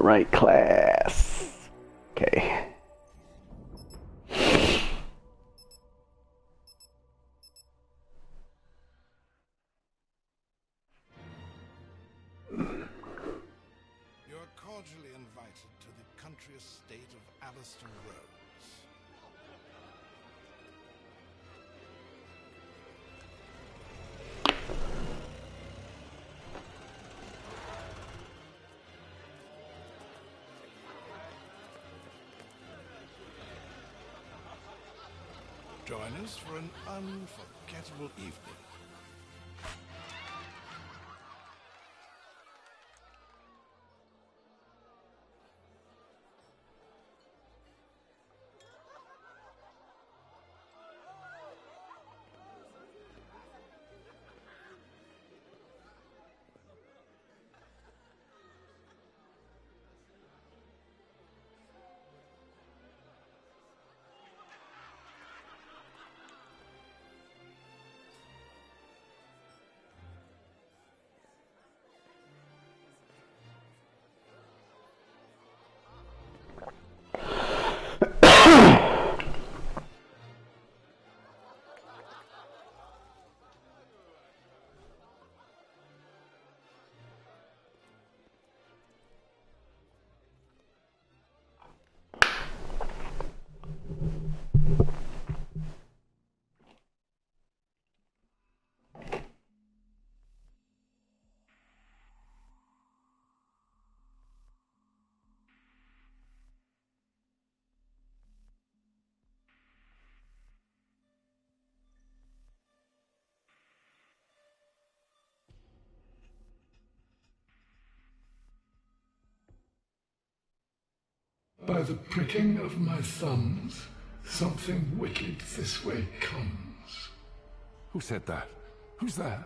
right class. Okay. You're cordially invited to the country estate of Alistair Rhodes. Join us for an unforgettable evening. By the pricking of my thumbs, something wicked this way comes. Who said that? Who's there?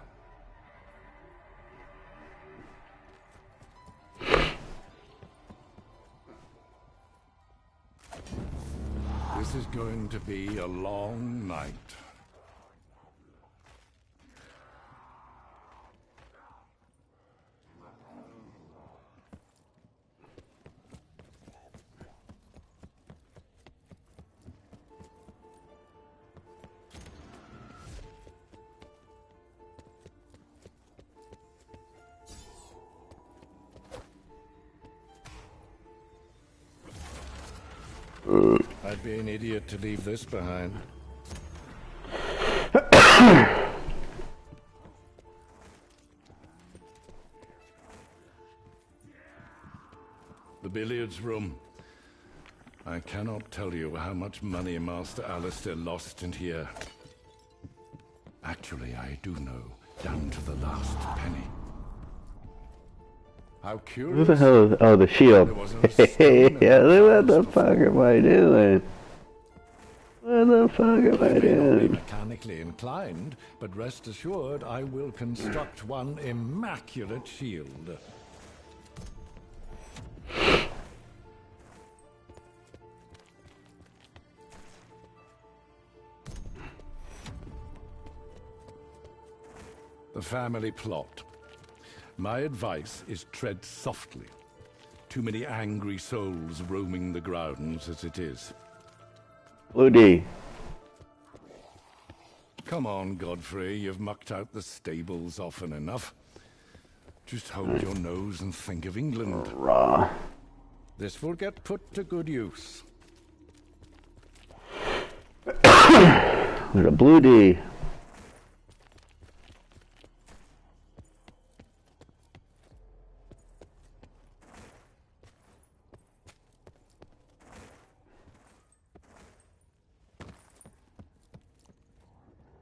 This is going to be a long night. I'd be an idiot to leave this behind. The billiards room. I cannot tell you how much money Master Alistair lost in here. Actually, I do know, down to the last penny. How curious. Who the hell is... Oh, the shield. Yeah, what the fuck am I doing? What the fuck am I doing? Mechanically inclined, but rest assured I will construct one immaculate shield. The family plot. My advice is tread softly. Too many angry souls roaming the grounds as it is. Blue D. Come on, Godfrey, you've mucked out the stables often enough. Just hold your nose and think of England. Raw. This will get put to good use. There's a Blue D.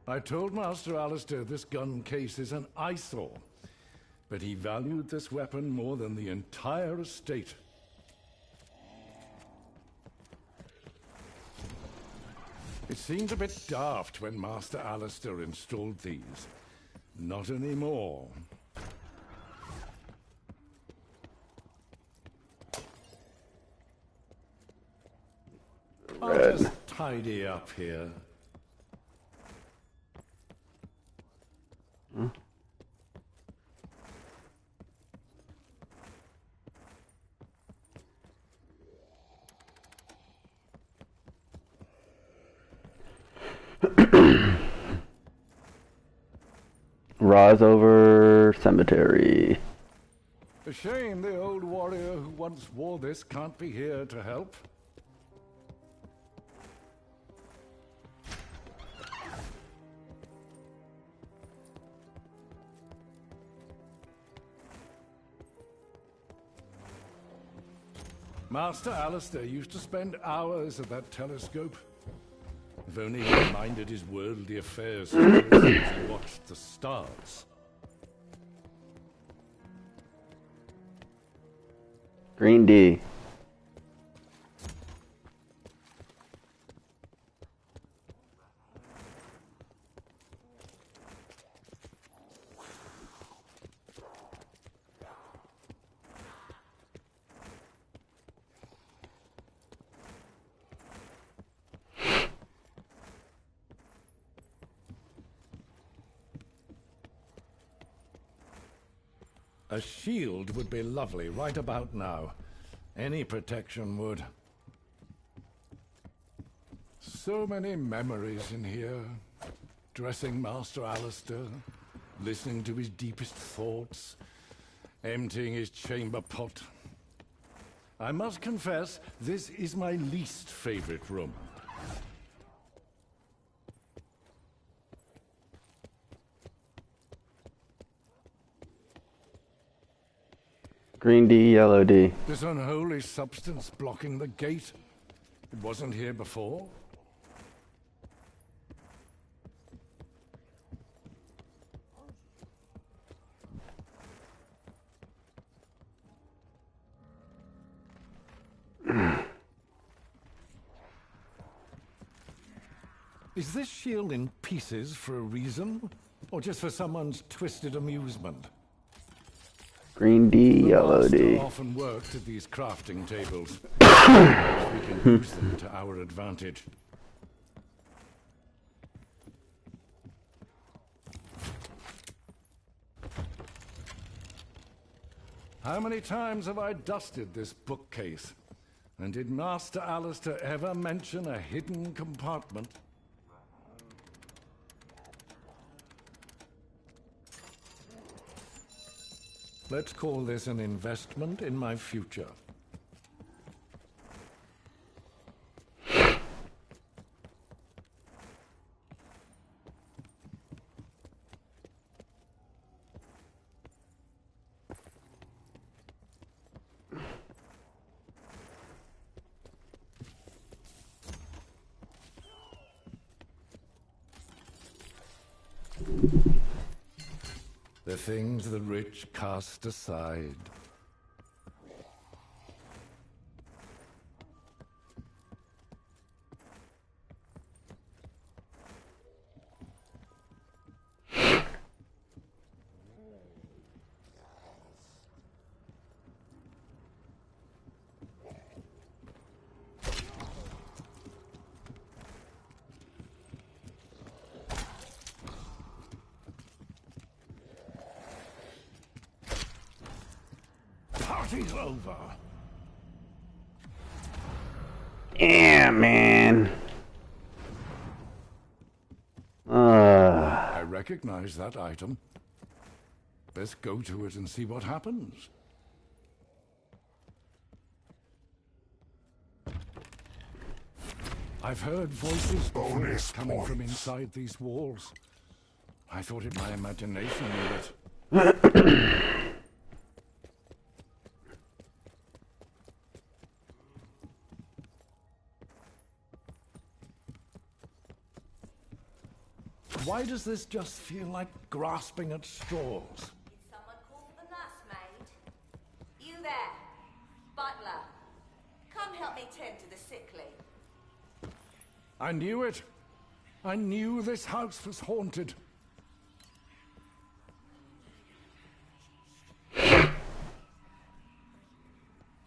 I told Master Alistair this gun case is an eyesore, but he valued this weapon more than the entire estate. It seemed a bit daft when Master Alistair installed these. Not anymore. I'll just tidy up here. Rosover Cemetery. A shame the old warrior who once wore this can't be here to help. Master Alistair used to spend hours at that telescope. If only he minded his worldly affairs as he watched the stars. Green D. A shield would be lovely right about now. Any protection would. So many memories in here. Dressing Master Alistair, listening to his deepest thoughts, emptying his chamber pot. I must confess, this is my least favorite room. Green D, yellow D. This unholy substance blocking the gate. It wasn't here before. Is this shield in pieces for a reason? Or just for someone's twisted amusement? Green D, yellow D. Often worked at these crafting tables. We can use them to our advantage. How many times have I dusted this bookcase? And did Master Alistair ever mention a hidden compartment? Let's call this an investment in my future. The things the rich cast aside. Party's over. Yeah, man. I recognize that item. Let's go to it and see what happens. I've heard voices before coming from inside these walls. I thought it my imagination, but... Why does this just feel like grasping at straws? Did someone call for the nursemaid? You there, butler. Come help me tend to the sickly. I knew it. I knew this house was haunted.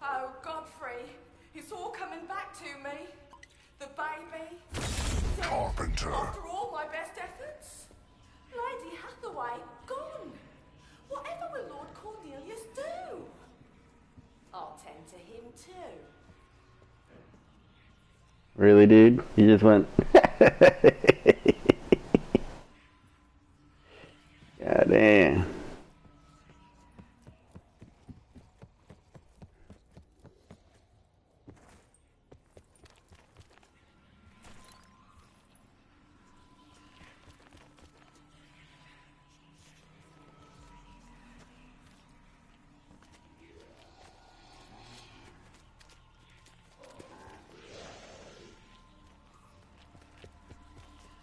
Oh, Godfrey, it's all coming back to me. The baby. Carpenter. After all my best efforts. Lady Hathaway, gone. Whatever will Lord Cornelius do? I'll tend to him too. Really, dude? You just went... God damn.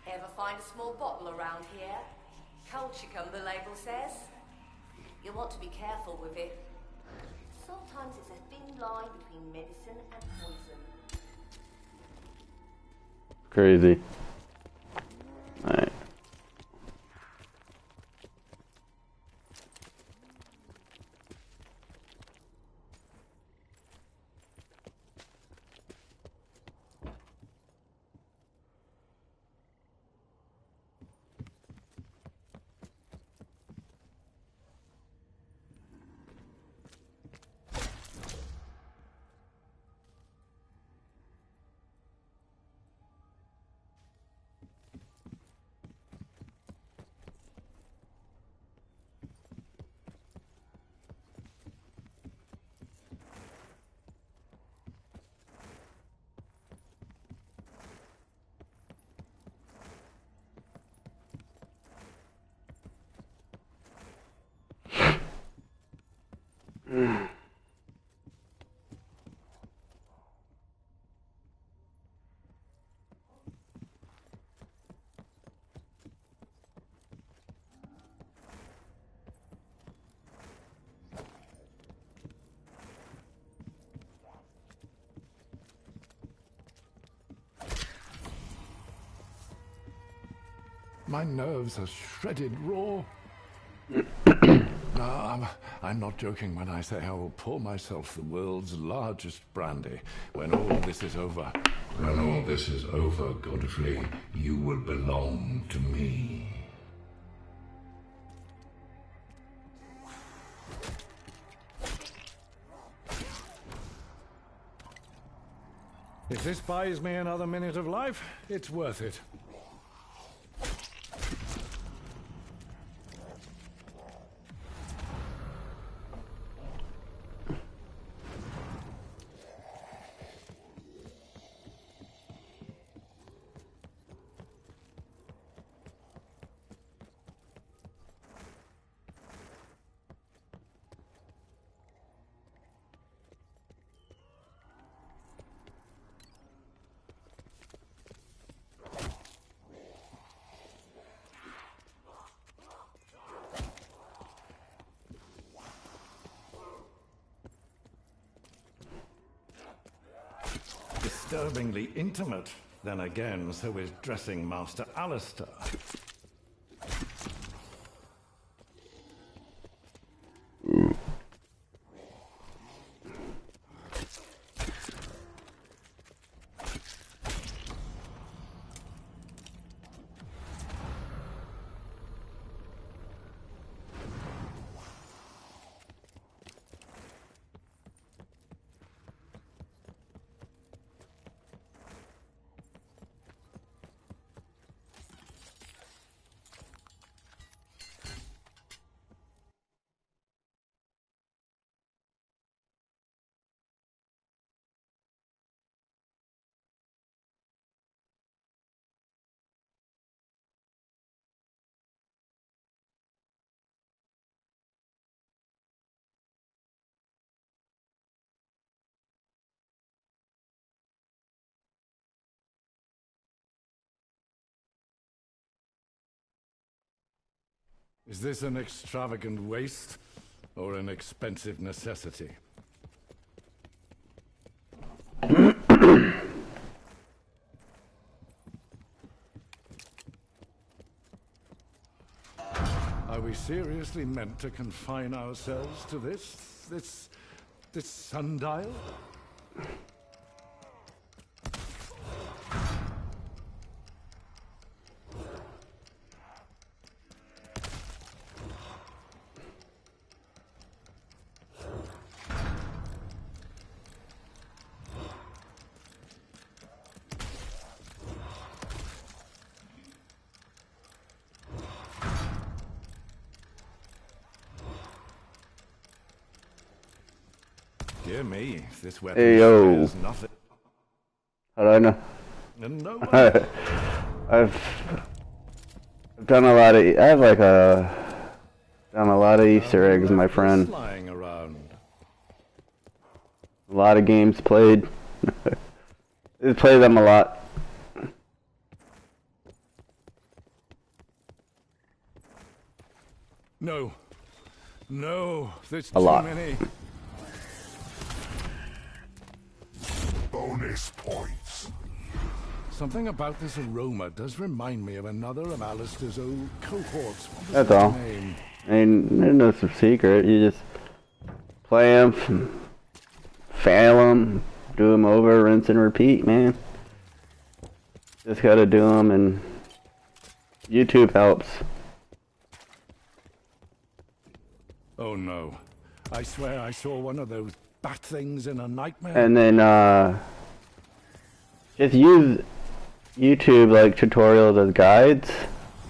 Ever find a small bottle around here? Colchicum, the label says. You'll want to be careful with it. Sometimes it's a thin line between medicine and poison. Crazy. Alright. My nerves are shredded raw. No, I'm not joking when I say I will pour myself the world's largest brandy when all this is over. When all this is over, Godfrey, you will belong to me. If this buys me another minute of life, it's worth it. Disturbingly intimate. Then again, so is dressing Master Alistair. Is this an extravagant waste or an expensive necessity? Are we seriously meant to confine ourselves to this sundial? Dear me, this weapon Hey, yo. spares nothing. How do I know? And no one I've done a lot of. I've like done a lot of Easter eggs, my friend. lying around. A lot of games played. I play them a lot. No. No, there's A too lot. many. Bonus points. Something about this aroma does remind me of another of Alistair's old cohorts. What was That's his all. name? I mean, there's no secret. You just play them, fail them, do them over, rinse and repeat, man. Just gotta do them, and YouTube helps. Oh no. I swear I saw one of those bat things in a nightmare. And then just use YouTube like tutorials as guides,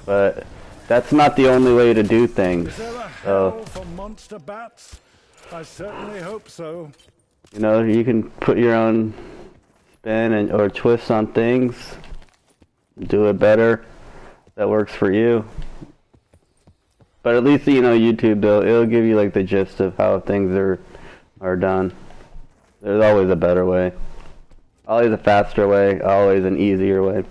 but that's not the only way to do things. Is there a So, hell for monster bats? I certainly hope so. you know, you can put your own spin and or twist on things, do it better. That works for you. But at least, you know, YouTube, it'll give you like the gist of how things are done. There's always a better way. Always a faster way, always an easier way.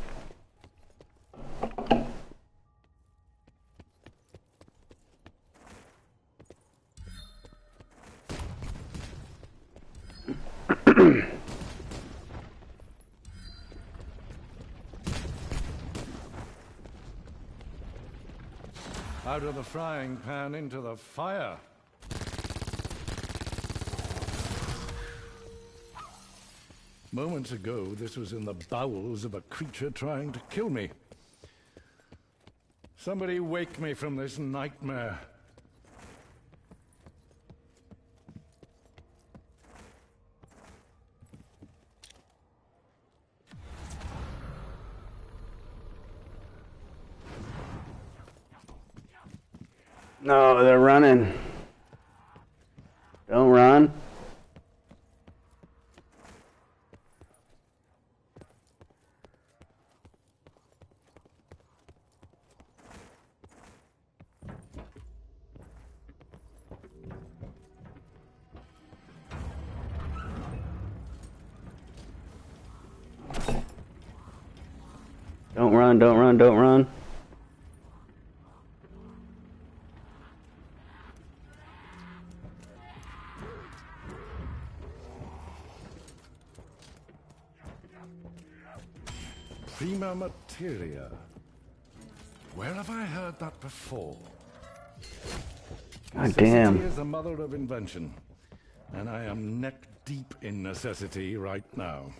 Out of the frying pan into the fire. Moments ago, this was in the bowels of a creature trying to kill me. Somebody wake me from this nightmare. No, they're running. Don't run. Don't run, don't run, don't run. Prima materia. Where have I heard that before? God Necessity damn. is the mother of invention, and I am neck deep in necessity right now.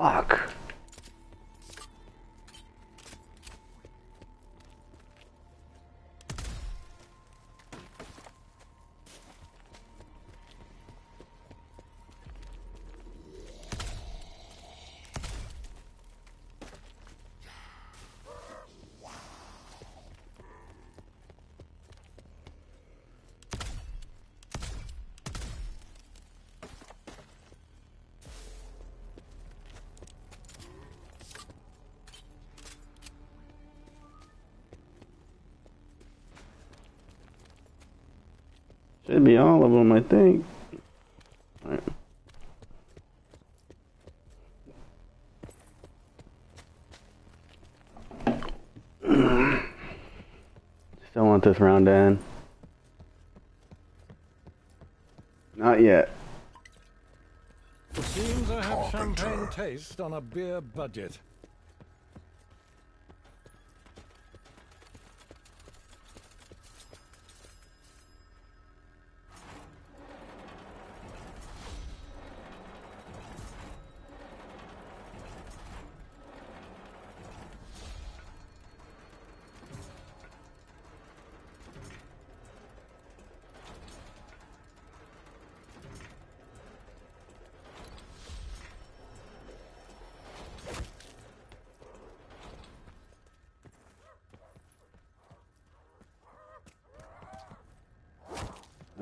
Fuck. Should be all of them, I think. Alright. Still want this round to end. Not yet. It seems I have champagne taste on a beer budget.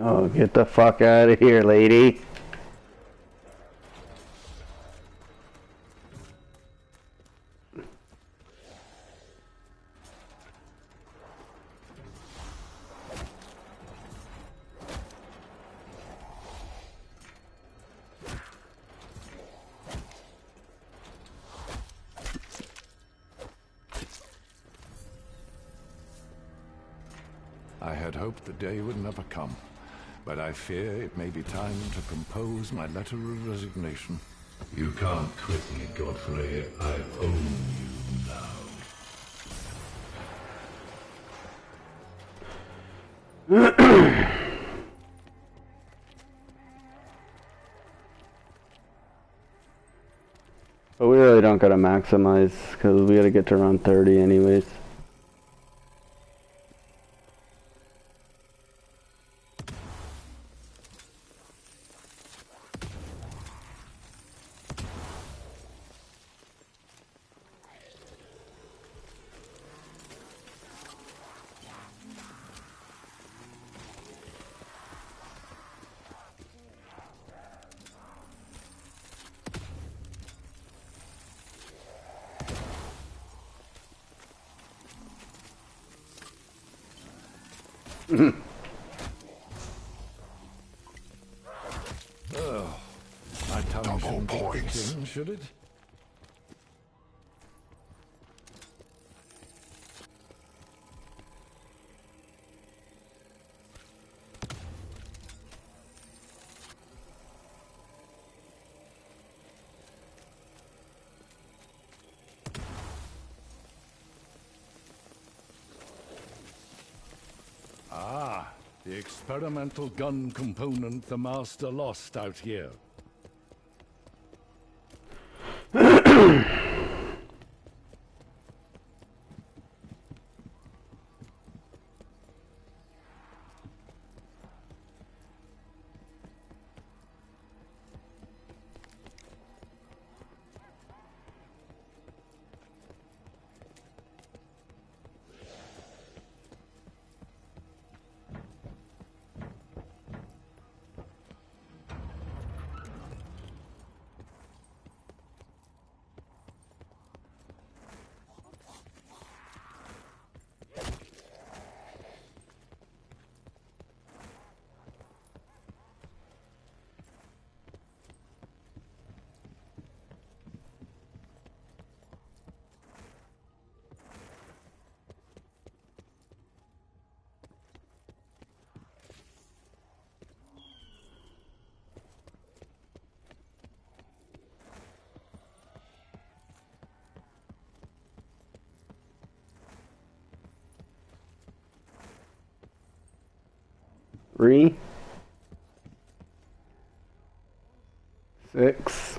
Oh, get the fuck out of here, lady. I had hoped the day would never come, but I fear it may be time to compose my letter of resignation. You can't quit me, Godfrey. I own you now. But we really don't gotta maximize, because we gotta get to around 30 anyways. My tongue shouldn't be itching, should it? Ah, the experimental gun component the Master lost out here. Three, 6,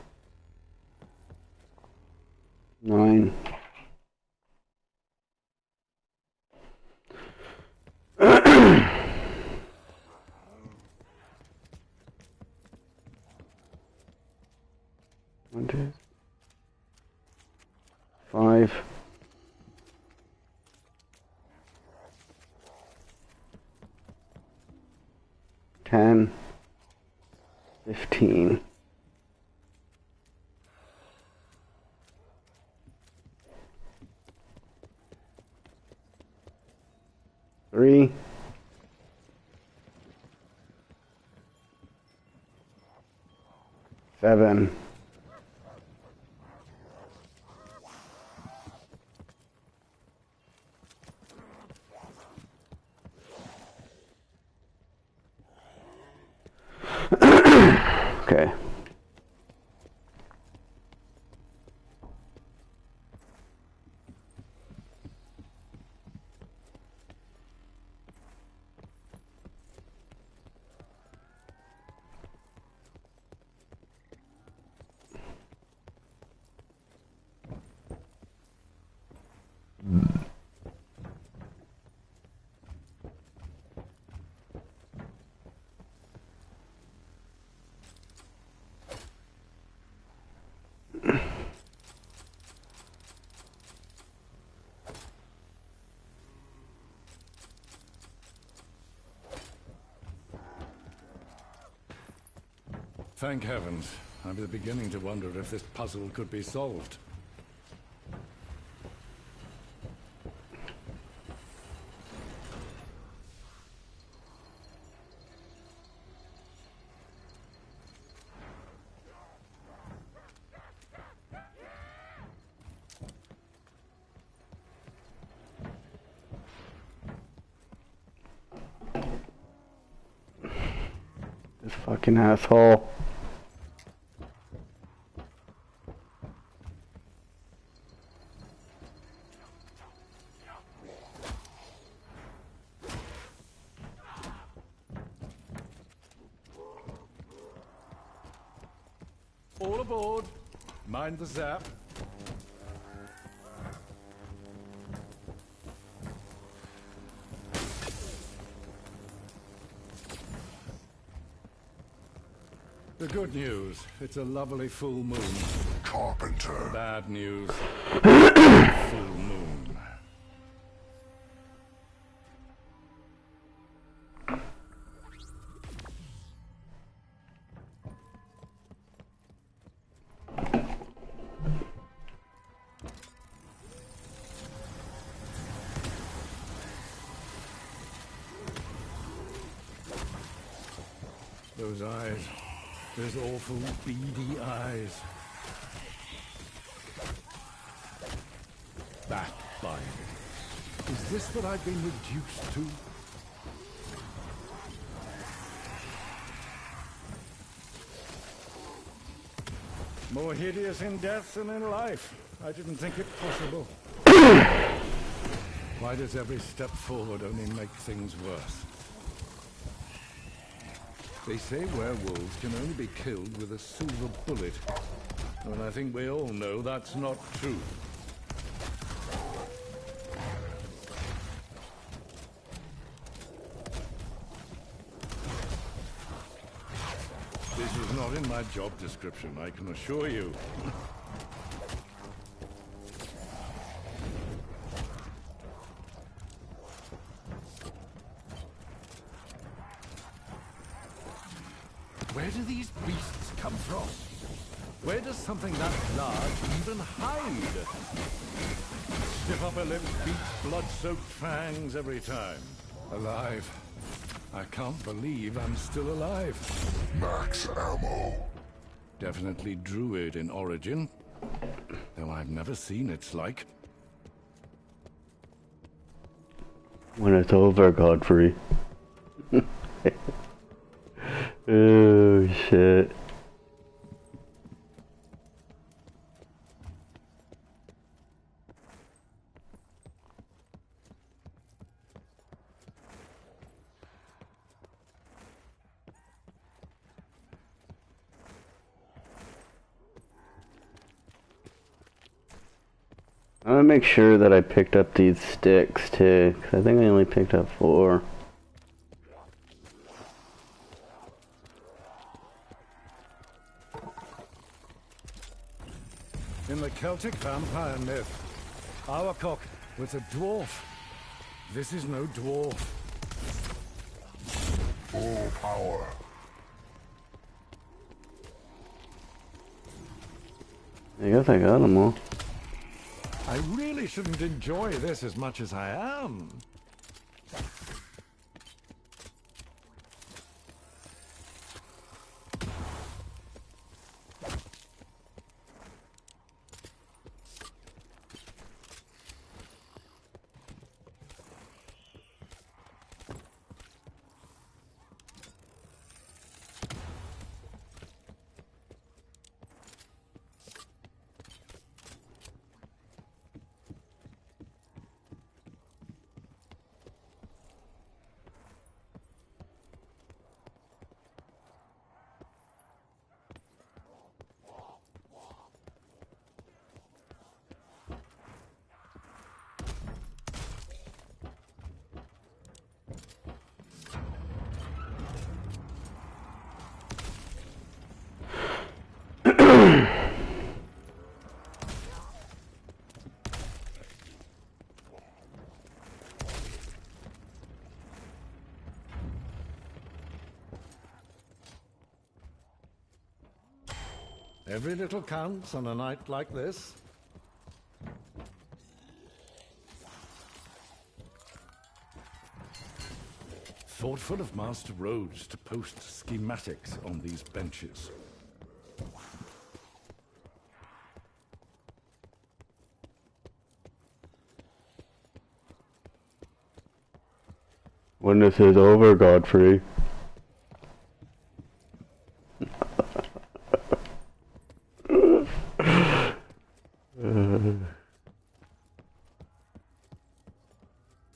1, 2, 5. 10. 15. 3. 7. 'Kay. Thank heavens. I was beginning to wonder if this puzzle could be solved. This fucking asshole. All aboard. Mind the zap. The good news, it's a lovely full moon. Carpenter. Bad news, full moon. Those eyes. Those awful, beady eyes. Backbite. Is this what I've been reduced to? More hideous in death than in life. I didn't think it possible. Why does every step forward only make things worse? They say werewolves can only be killed with a silver bullet. And I think we all know that's not true. This is not in my job description, I can assure you. Where do these beasts come from? Where does something that large even hide? Stiff upper lip beats blood-soaked fangs every time. Alive. I can't believe I'm still alive. Max ammo. Definitely druid in origin, though I've never seen its like. When it's over, Godfrey. Oh, shit. I'm gonna make sure that I picked up these sticks too, 'cause I think I only picked up 4. Celtic vampire myth. Auercock was a dwarf. This is no dwarf. Full power. I guess I got them all. I really shouldn't enjoy this as much as I am. Every little counts on a night like this. Thoughtful of Master Rhodes to post schematics on these benches. When this is over, Godfrey.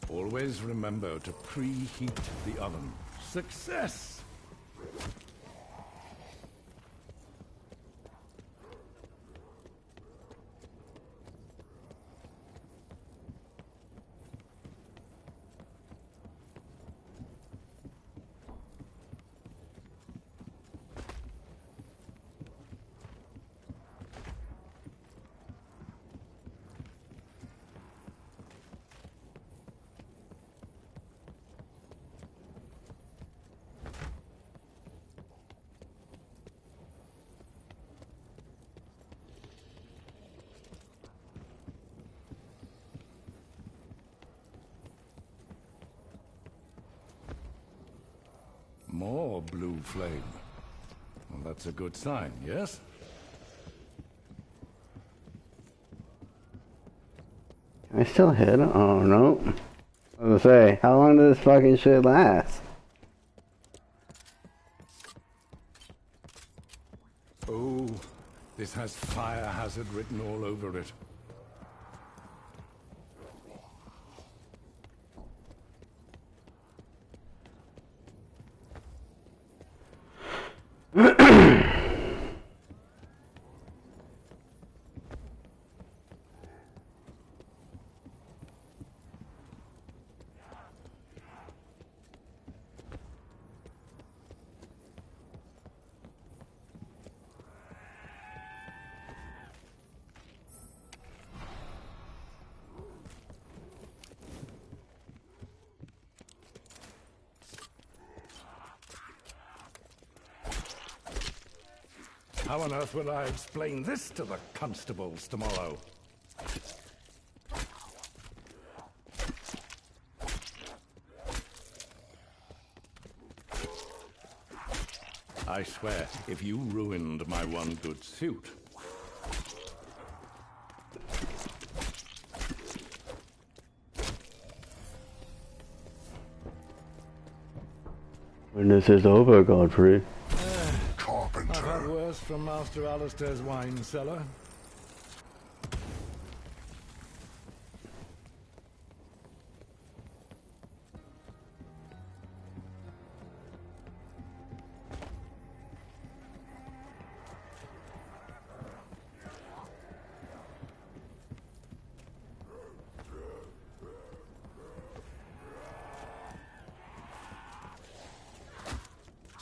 Always remember to preheat the oven. Success! More blue flame. Well, that's a good sign, yes? Can I still hit him? Oh, no. I was gonna say, how long does this fucking shit last? Oh, this has fire hazard written all over it. How on earth will I explain this to the constables tomorrow? I swear, if you ruined my one good suit... When this is over, Godfrey. I've had worse from Master Alistair's wine cellar.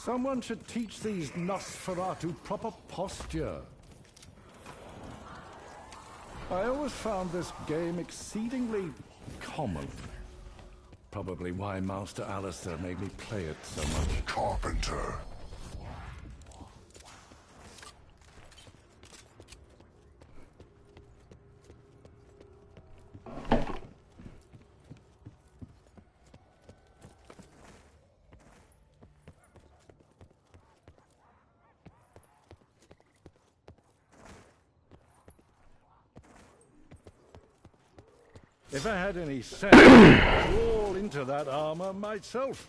Someone should teach these Nosferatu proper posture. I always found this game exceedingly common. Probably why Master Alistair made me play it so much. Carpenter. If I had any sense, I'd crawl into that armor myself.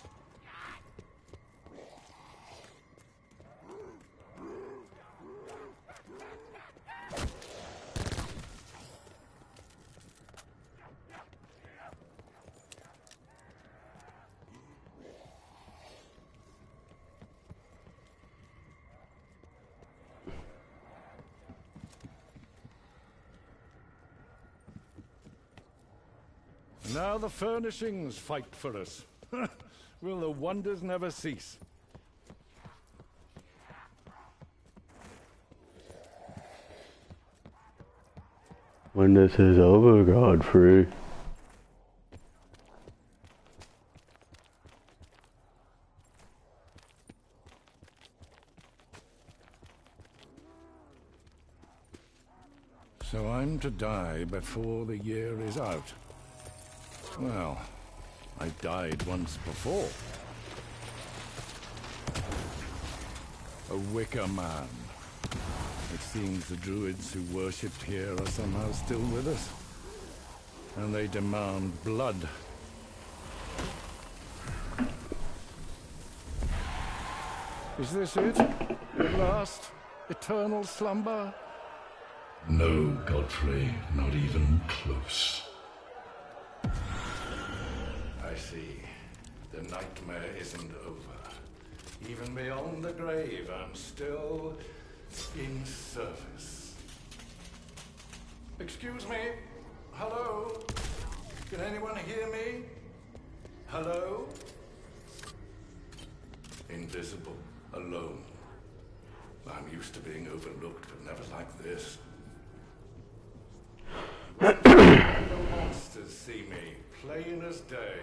Now the furnishings fight for us. Will the wonders never cease? When this is over, Godfrey. So I'm to die before the year is out. Well, I died once before. A wicker man. It seems the druids who worshipped here are somehow still with us. And they demand blood. Is this it? At last? Eternal slumber? No, Godfrey, not even close. I see. The nightmare isn't over. Even beyond the grave, I'm still in service. Excuse me? Hello? Can anyone hear me? Hello? Invisible, alone. I'm used to being overlooked, but never like this. The monsters see me, plain as day.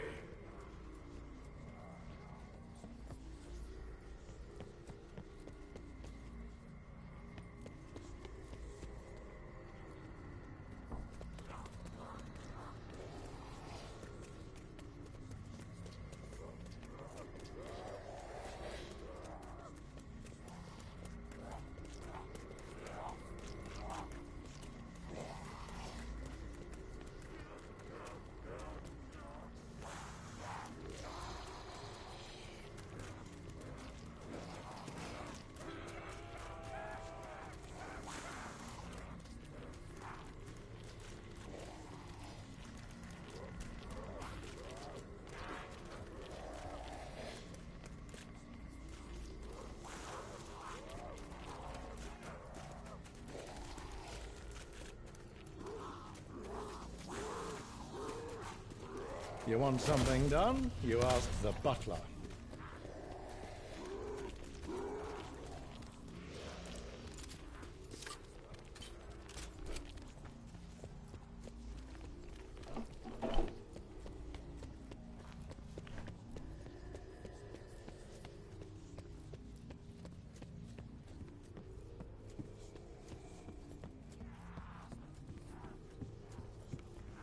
You want something done? You ask the butler.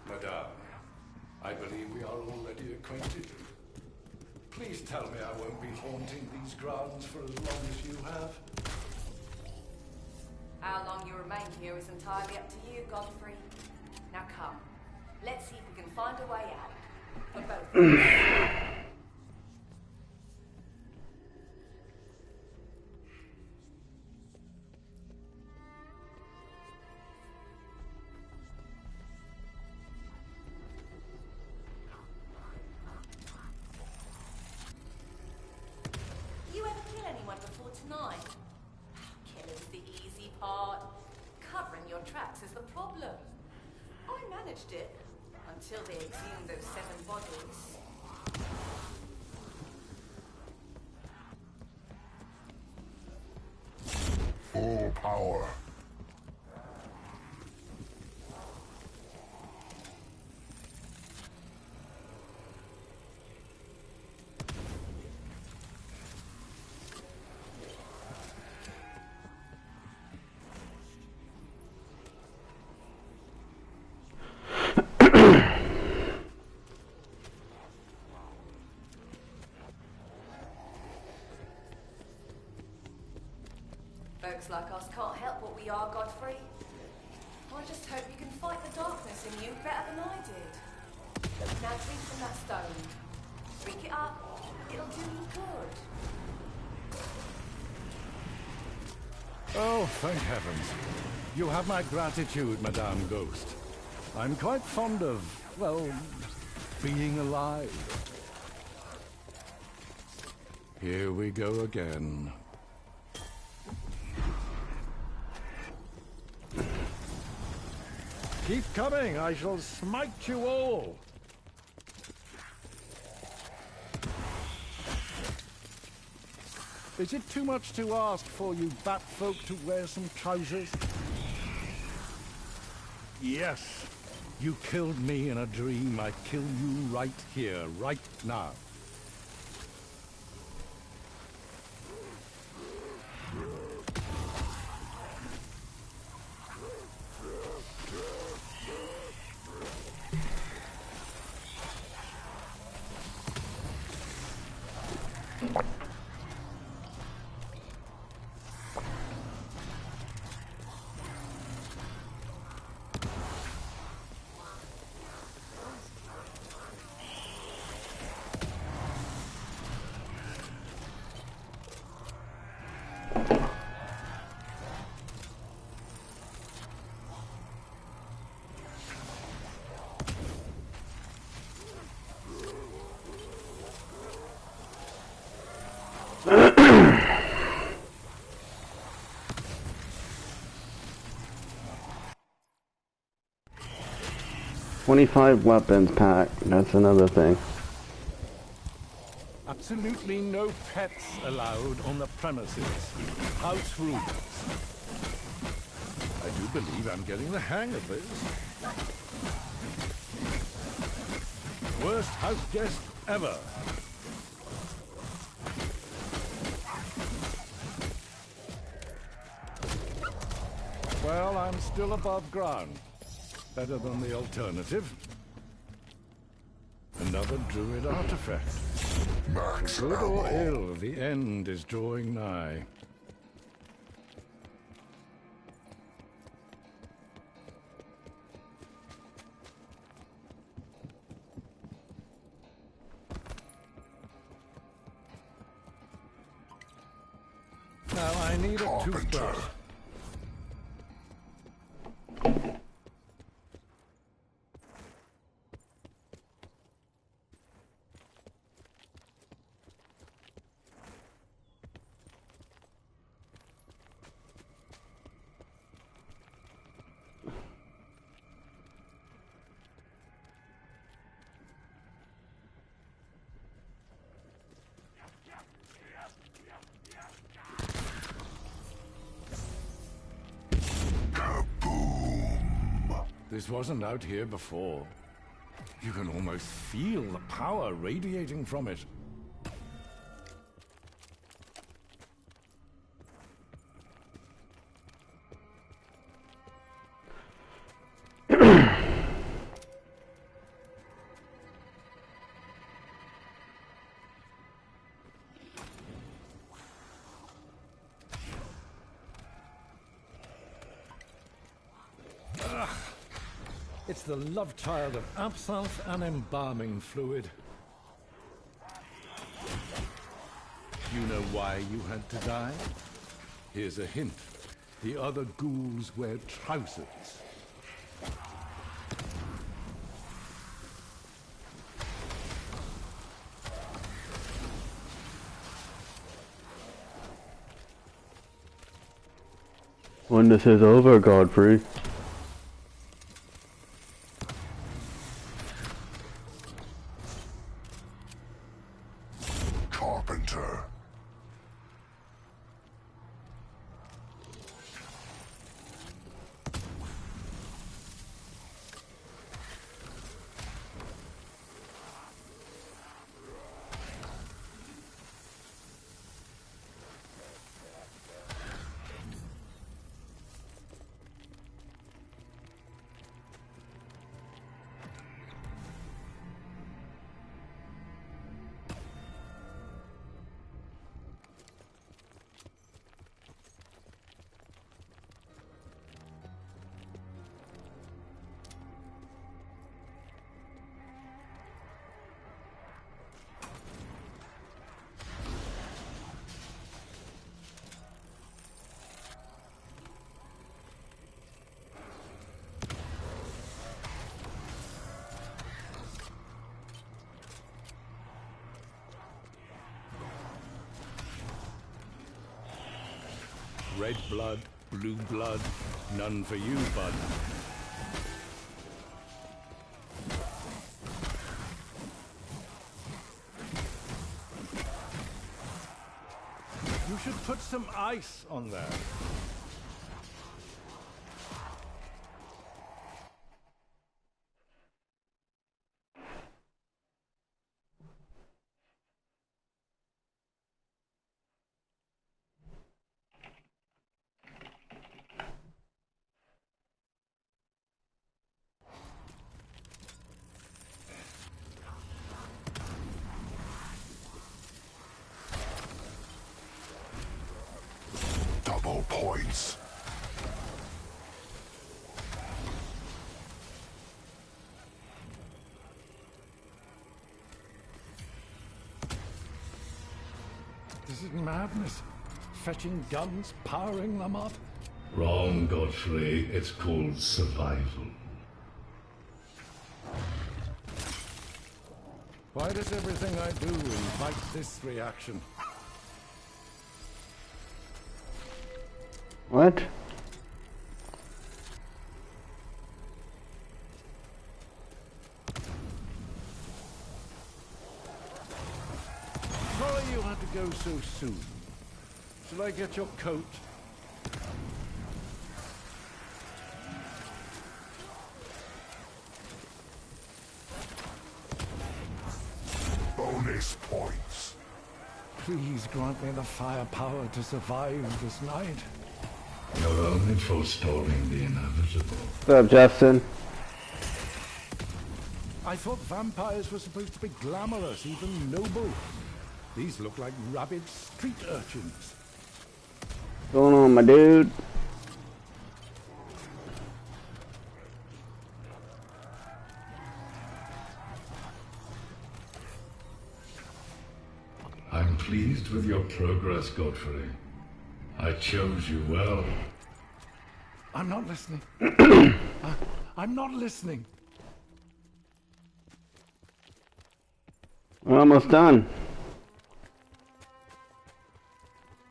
Madame, I believe we are already acquainted. Please tell me I won't be haunting these grounds for as long as you have. How long you remain here is entirely up to you, Godfrey. Now come, let's see if we can find a way out. For both of us. You ever kill anyone before tonight? Killing's the easy part. Covering your tracks is the problem. I managed it until they exhumed those 7 bodies. Full power. Folks like us can't help what we are, Godfrey. I just hope you can fight the darkness in you better than I did. Now drink from that stone. Drink it up. It'll do you good. Oh, thank heavens. You have my gratitude, Madame Ghost. I'm quite fond of, well, being alive. Here we go again. Keep coming, I shall smite you all. Is it too much to ask for you bat folk to wear some trousers? Yes, you killed me in a dream. I kill you right here, right now. $25 weapons pack. That's another thing. Absolutely no pets allowed on the premises. House rules. I do believe I'm getting the hang of this. Worst house guest ever. Well, I'm still above ground. Better than the alternative. Another druid artifact. Max Good or ammo. ill, the end is drawing nigh. Now I need a toothbrush. This wasn't out here before. You can almost feel the power radiating from it. It's the love child of absinthe and embalming fluid. You know why you had to die? Here's a hint. The other ghouls wear trousers. When this is over, Godfrey. Carpenter. Red blood, blue blood, none for you, bud. You should put some ice on there. Double points. This is madness. Fetching guns, powering them up. Wrong, Godfrey. It's called survival. Why does everything I do invite this reaction? What? Sorry you had to go so soon. Shall I get your coat? Bonus points. Please grant me the firepower to survive this night. You're only forestalling the inevitable. What's up, Justin? I thought vampires were supposed to be glamorous, even noble. These look like rabid street urchins. What's going on, my dude? I'm pleased with your progress, Godfrey. I chose you well. I'm not listening. I'm not listening. We're almost done.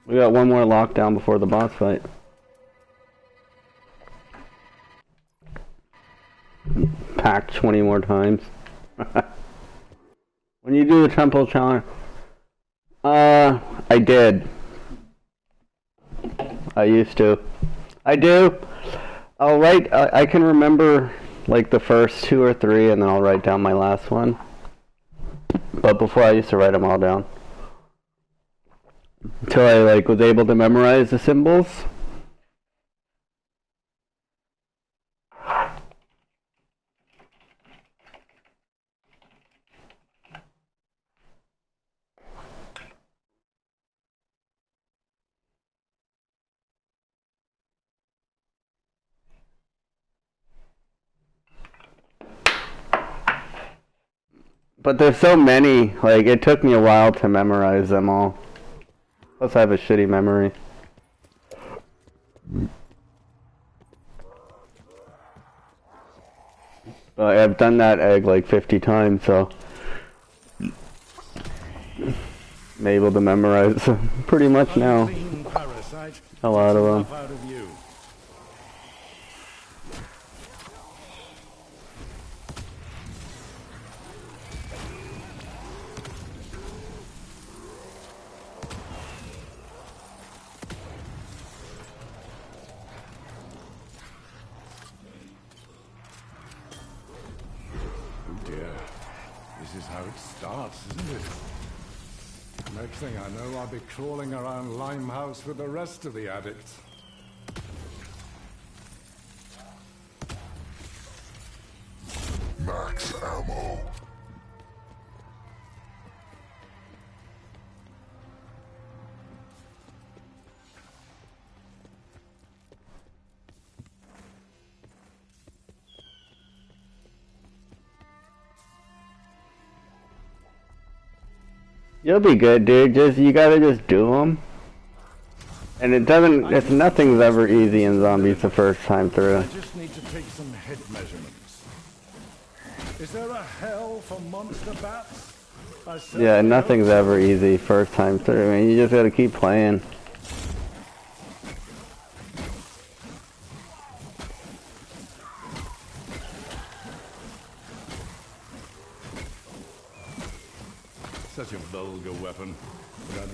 We got one more lockdown before the boss fight. Packed 20 more times. When you do the temple challenge, I did. I used to. I do. I'll write. I can remember like the first 2 or 3, and then I'll write down my last one. But before I used to write them all down. Until I like was able to memorize the symbols. But there's so many, like it took me a while to memorize them all. Plus I have a shitty memory. But I've done that egg like 50 times, so I'm able to memorize pretty much now. A lot of them. Next thing I know, I'll be crawling around Limehouse with the rest of the addicts. Max ammo. You'll be good, dude. You gotta just do them. And nothing's ever easy in zombies the first time through. I just need to take some head measurements. Is there a hell for monster bats? Yeah, nothing's ever easy first time through. I mean, you just gotta keep playing.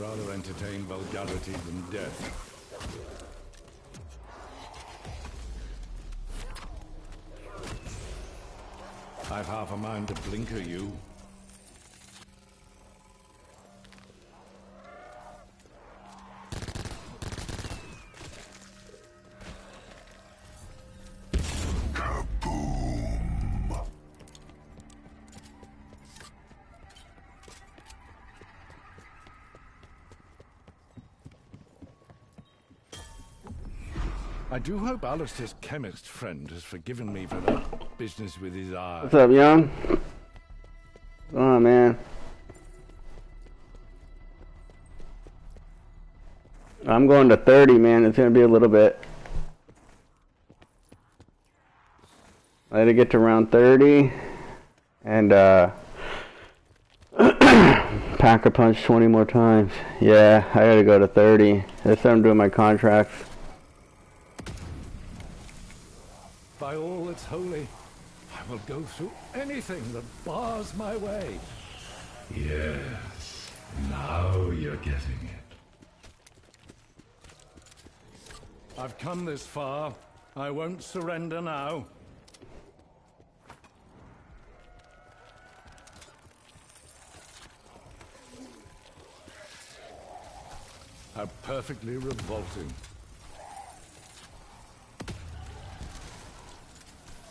rather entertain vulgarity than death. I've half a mind to blinker you. I do hope Alistair's chemist friend has forgiven me for that business with his eye. What's up, young? Oh, man. I'm going to 30, man. It's going to be a little bit. I had to get to round 30. And, pack a punch 20 more times. Yeah, I gotta go to 30. That's how I'm doing my contracts. By all that's holy, I will go through anything that bars my way. Yes, now you're getting it. I've come this far. I won't surrender now. How perfectly revolting.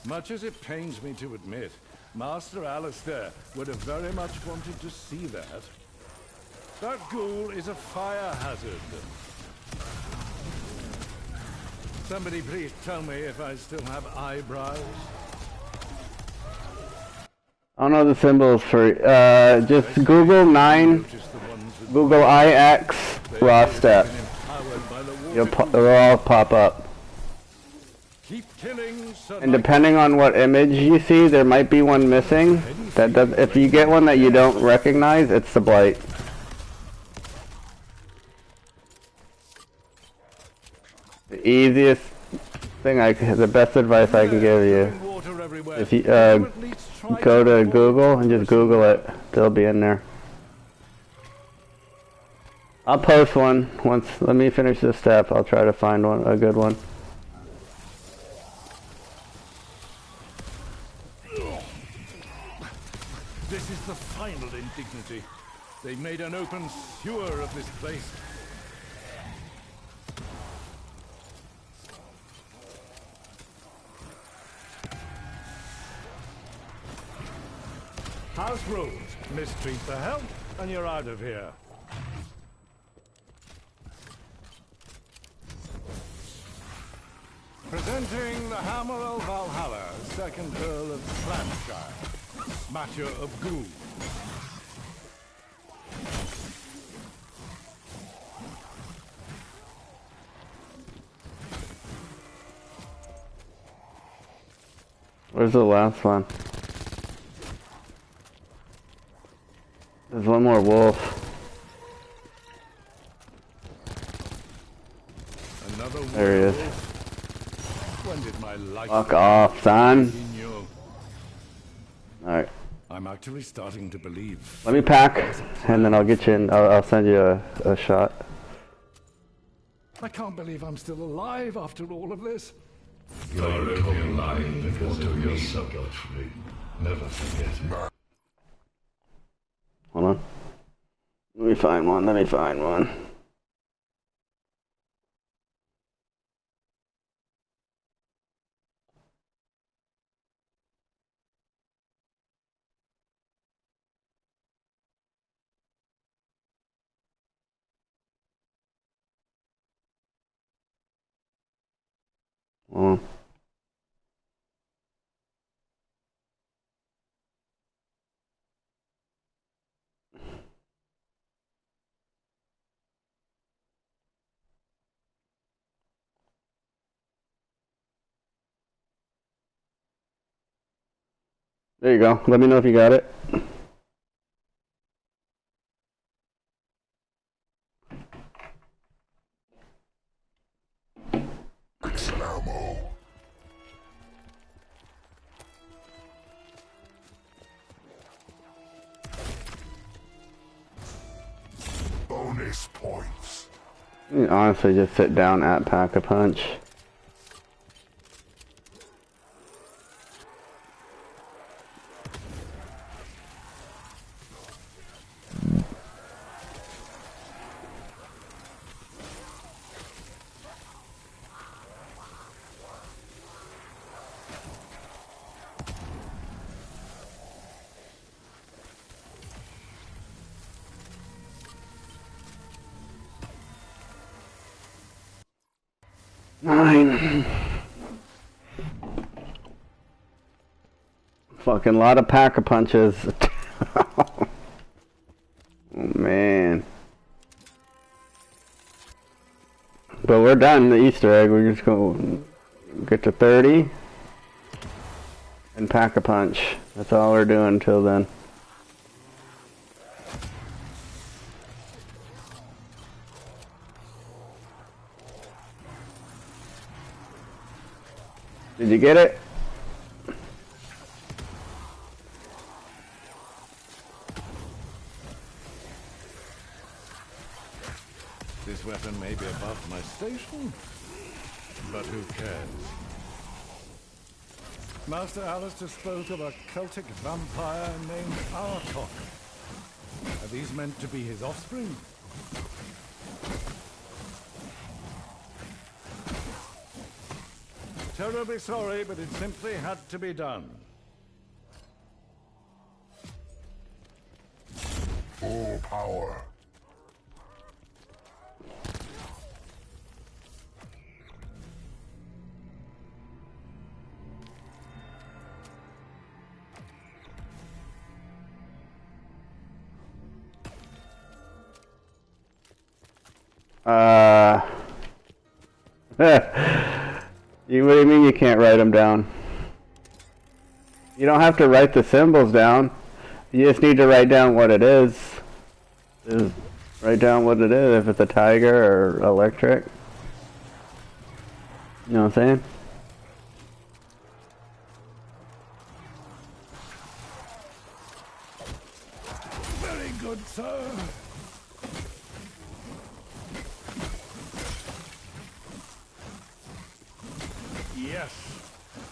Much as it pains me to admit, Master Alistair would have very much wanted to see that. That ghoul is a fire hazard. Somebody please tell me if I still have eyebrows. I don't know the symbols for, just Google 9, Google IX, raw step. They'll all pop up. Keep killing, And depending on what image you see, there might be one missing. That does, if you get one that you don't recognize, it's the blight. The easiest thing the best advice I can give you, if you go to Google and just Google it, they'll be in there. I'll post one once. Let me finish this step. I'll try to find one, a good one. This is the final indignity. They made an open sewer of this place. House rules. Mistreat the help, and you're out of here. Presenting the Hammerell Valhalla, second Earl of Clanshire, Smasher of Ghouls. Where's the last one? There's one more wolf. Another There he is. When did my life Fuck off, son. Alright. I'm actually starting to believe. Let me pack, and then I'll get you in. I'll send you a shot. I can't believe I'm still alive after all of this. You're only alive because of yourself, Godfrey. Never forget it. Hold on. Let me find one. Let me find one. Hold on. There you go. Let me know if you got it. Bonus points. You honestly just sit down at Pack-a-Punch. Nine. Fucking lot of Pack-a-Punches. Oh man. But we're done the Easter egg. We're just gonna get to 30 and Pack-a-Punch. That's all we're doing until then. Did you get it? This weapon may be above my station, but who cares? Master Alistair spoke of a Celtic vampire named Arkok. Are these meant to be his offspring? Terribly sorry, but it simply had to be done. Full power. What do you mean you can't write them down? You don't have to write the symbols down. You just need to write down what it is. Just write down what it is, if it's a tiger or electric. You know what I'm saying? Very good, sir. Yes,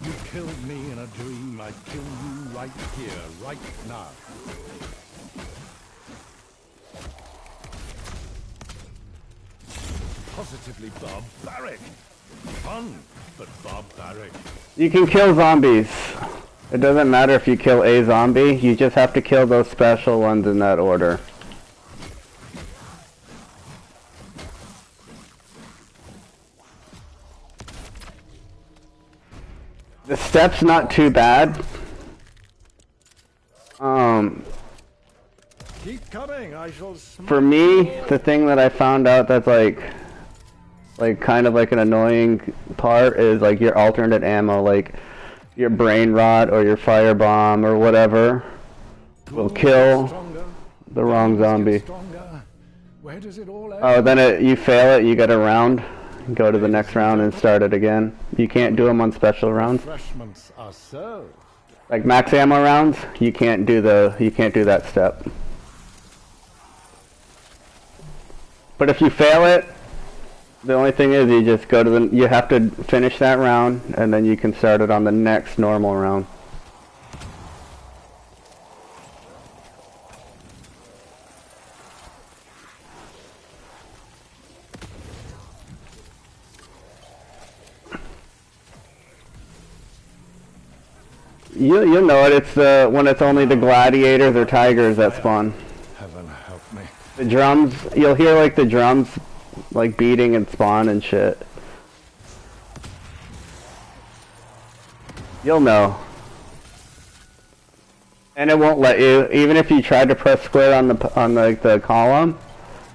you killed me in a dream. I'd kill you right here, right now. Positively barbaric. Fun, but barbaric. You can kill zombies. It doesn't matter if you kill a zombie, you just have to kill those special ones in that order. The step's not too bad. Keep coming, I shall For me, the thing that I found out that's like kind of like an annoying part is like your alternate ammo, like your brain rot or your firebomb or whatever will kill the wrong zombie. Where does it all end? Oh, then you fail it, you get a round. Go to the next round and start it again. You can't do them on special rounds. Refreshments are served. Like max ammo rounds, you can't do that step. But if you fail it, the only thing is you just go to you have to finish that round and then you can start it on the next normal round. You'll know it. It's when it's only the gladiators or tigers that spawn. Heaven help me. The drums, you'll hear like the drums like beating and spawn and shit. You'll know. And it won't let you, even if you tried to press square on the column,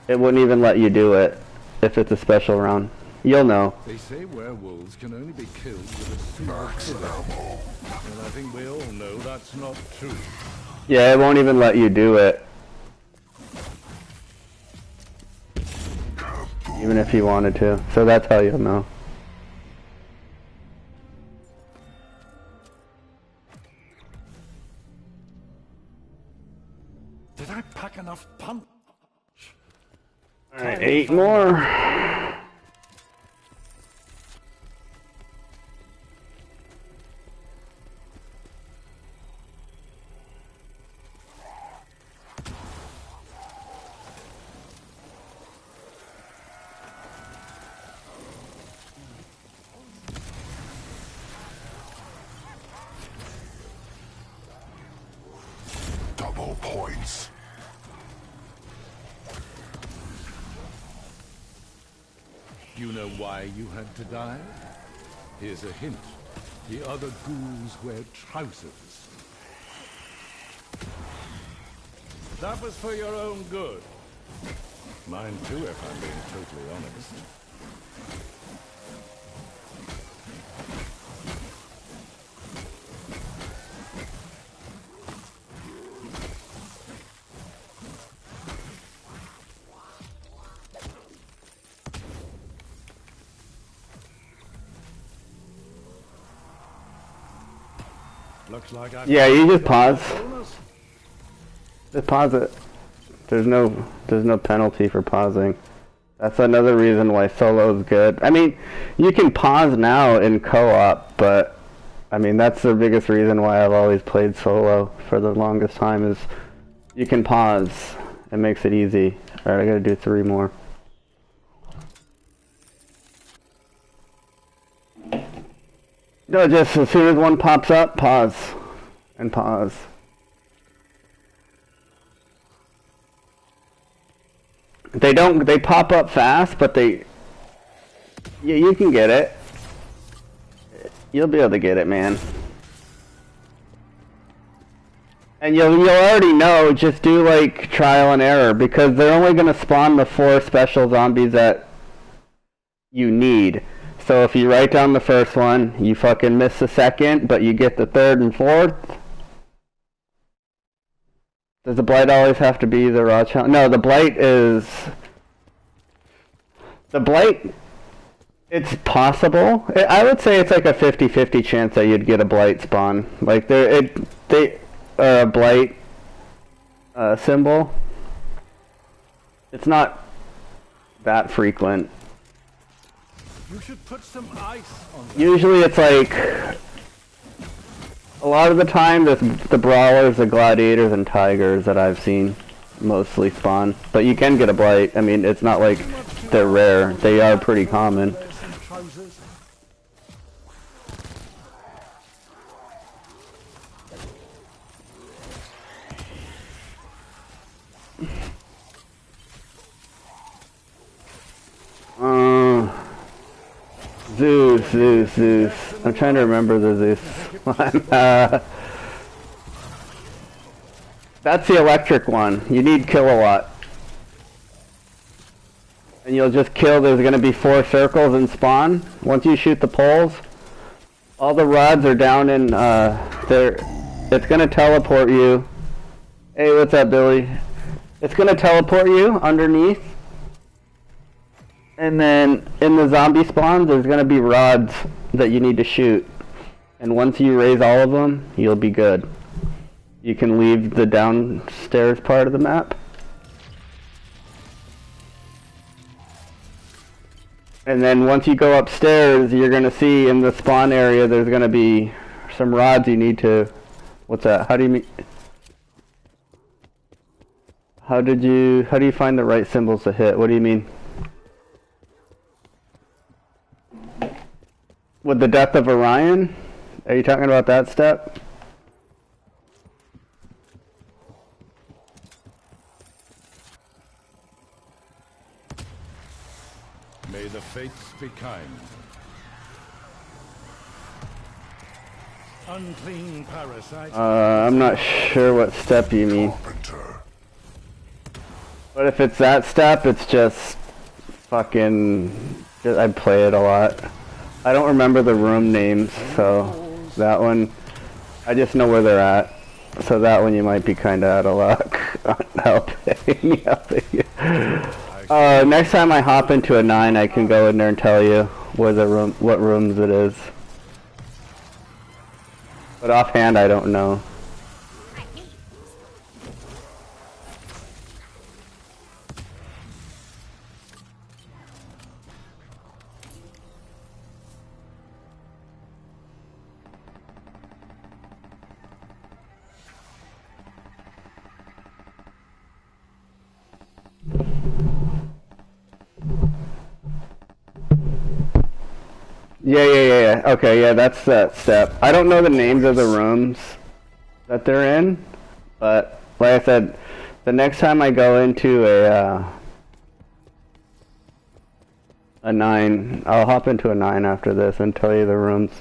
it wouldn't even let you do it if it's a special round. You'll know. They say werewolves can only be killed with a single bullet. And I think we all know that's not true. Yeah, it won't even let you do it. Even if you wanted to. So that's how you'll know. Did I pack enough punch? Alright. 8 more. Double points. You know why you had to die? Here's a hint. The other ghouls wear trousers. That was for your own good. Mine too, if I'm being totally honest. Looks like I Yeah, you just pause. Just pause it. There's no penalty for pausing. That's another reason why solo is good. I mean, you can pause now in co-op, but I mean that's the biggest reason why I've always played solo for the longest time is you can pause. It makes it easy. Alright, I gotta do 3 more. No, just as soon as one pops up, pause. And pause. They pop up fast, but yeah, you can get it. You'll be able to get it, man. And you'll already know, just do like trial and error, because they're only gonna spawn the 4 special zombies that you need. So if you write down the first one, you fucking miss the second, but you get the 3rd and 4th. Does the blight always have to be the raw challenge? No, the blight is... The blight, it's possible. I would say it's like a 50-50 chance that you'd get a blight spawn. Like, a blight symbol. It's not that frequent. You should put some ice on that. Usually it's like, a lot of the time the brawlers, the gladiators, and tigers that I've seen mostly spawn. But you can get a blight. I mean, it's not like they're rare. They are pretty common. Zeus. I'm trying to remember the Zeus one. That's the electric one. You need kilowatt. And you'll just kill, there's going to be 4 circles in spawn. Once you shoot the poles, all the rods are down in, it's going to teleport you. Hey, what's up, Billy? It's going to teleport you underneath. And then in the zombie spawn, there's going to be rods that you need to shoot. And once you raise all of them, you'll be good. You can leave the downstairs part of the map. And then once you go upstairs, you're going to see in the spawn area, there's going to be some rods you need to... What's that? How do you mean... How do you find the right symbols to hit? What do you mean? With the Death of Orion? Are you talking about that step? May the fates be kind. Unclean parasite. I'm not sure what step you mean. Carpenter. But if it's that step, it's just fucking... I play it a lot. I don't remember the room names, so that one, I just know where they're at. So that one you might be kind of out of luck on helping. Next time I hop into a 9, I can go in there and tell you where the room, what rooms it is. But offhand, I don't know. Yeah. Okay, yeah, that's that step. I don't know the names of the rooms that they're in, but like I said, the next time I go into a 9, I'll hop into a 9 after this and tell you the rooms.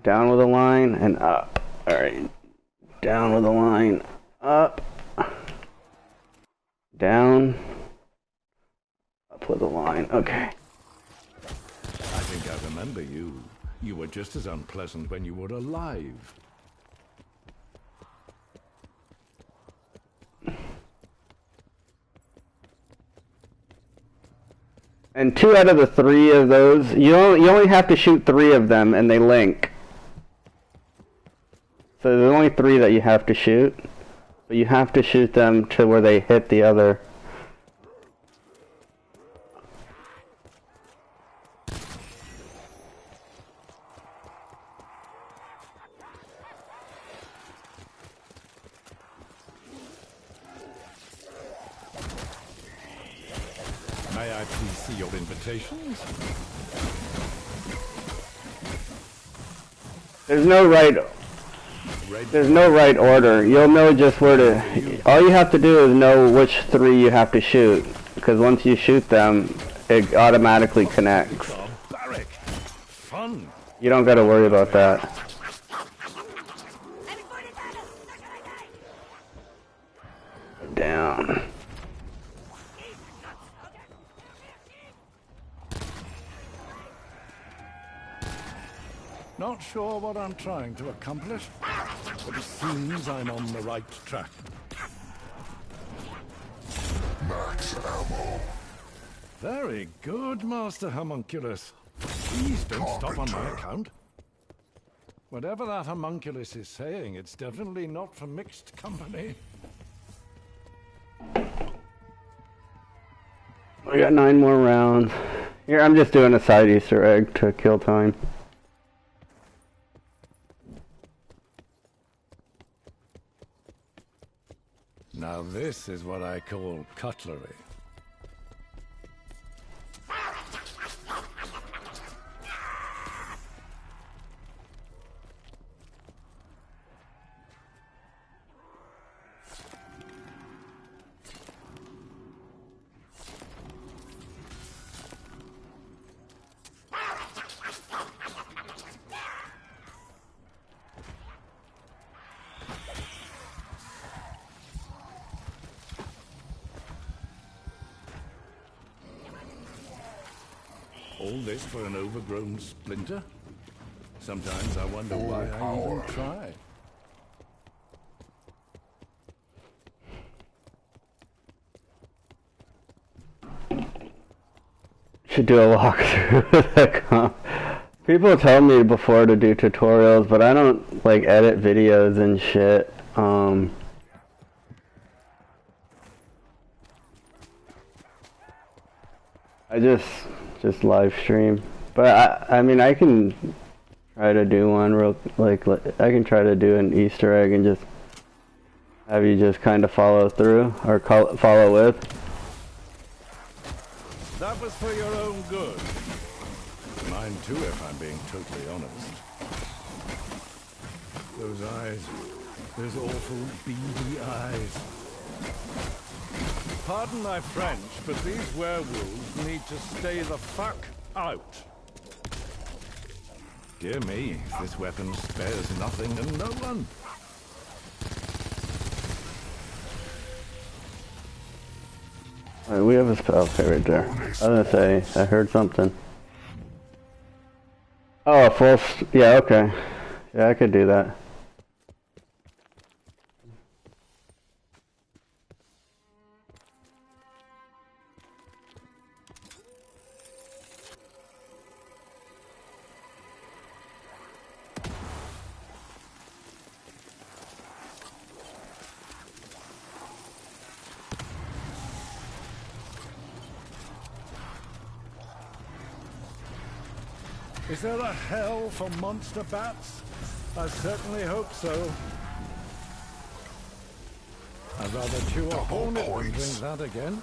Down with a line and up. Alright. Down with a line. Up. Down. Up with a line. Okay. I think I remember you. You were just as unpleasant when you were alive. And 2 out of the 3 of those, you only have to shoot 3 of them and they link. So there's only 3 that you have to shoot, but you have to shoot them to where they hit the other. May I please see your invitations? There's no right order. You'll know just where to... All you have to do is know which 3 you have to shoot, because once you shoot them, it automatically connects. Barbaric. Fun. You don't got to worry about that. Down. Not sure what I'm trying to accomplish, but it seems I'm on the right track. Max ammo. Very good, Master Homunculus. Please don't stop on my account. Whatever that homunculus is saying, it's definitely not for mixed company. We got 9 more rounds. Here, I'm just doing a side Easter egg to kill time. Now this is what I call cutlery. All this for an overgrown splinter? Sometimes I wonder why I even try. Should do a walkthrough. People tell me before to do tutorials, but I don't like edit videos and shit. I just live stream, but I mean I can try to do one real I can try to do an Easter egg and just have you just kind of follow through or follow with. That was for your own good. Mine too, if I'm being totally honest. Those eyes, those awful beady eyes. Pardon my French, but these werewolves need to stay the fuck out. Dear me, this weapon spares nothing and no one. Alright, we have a spell. Okay, right there. I was gonna say, I heard something. Oh, a full... yeah, okay. Yeah, I could do that. Is there a hell for monster bats? I certainly hope so. I'd rather chew a hornet than drink that again.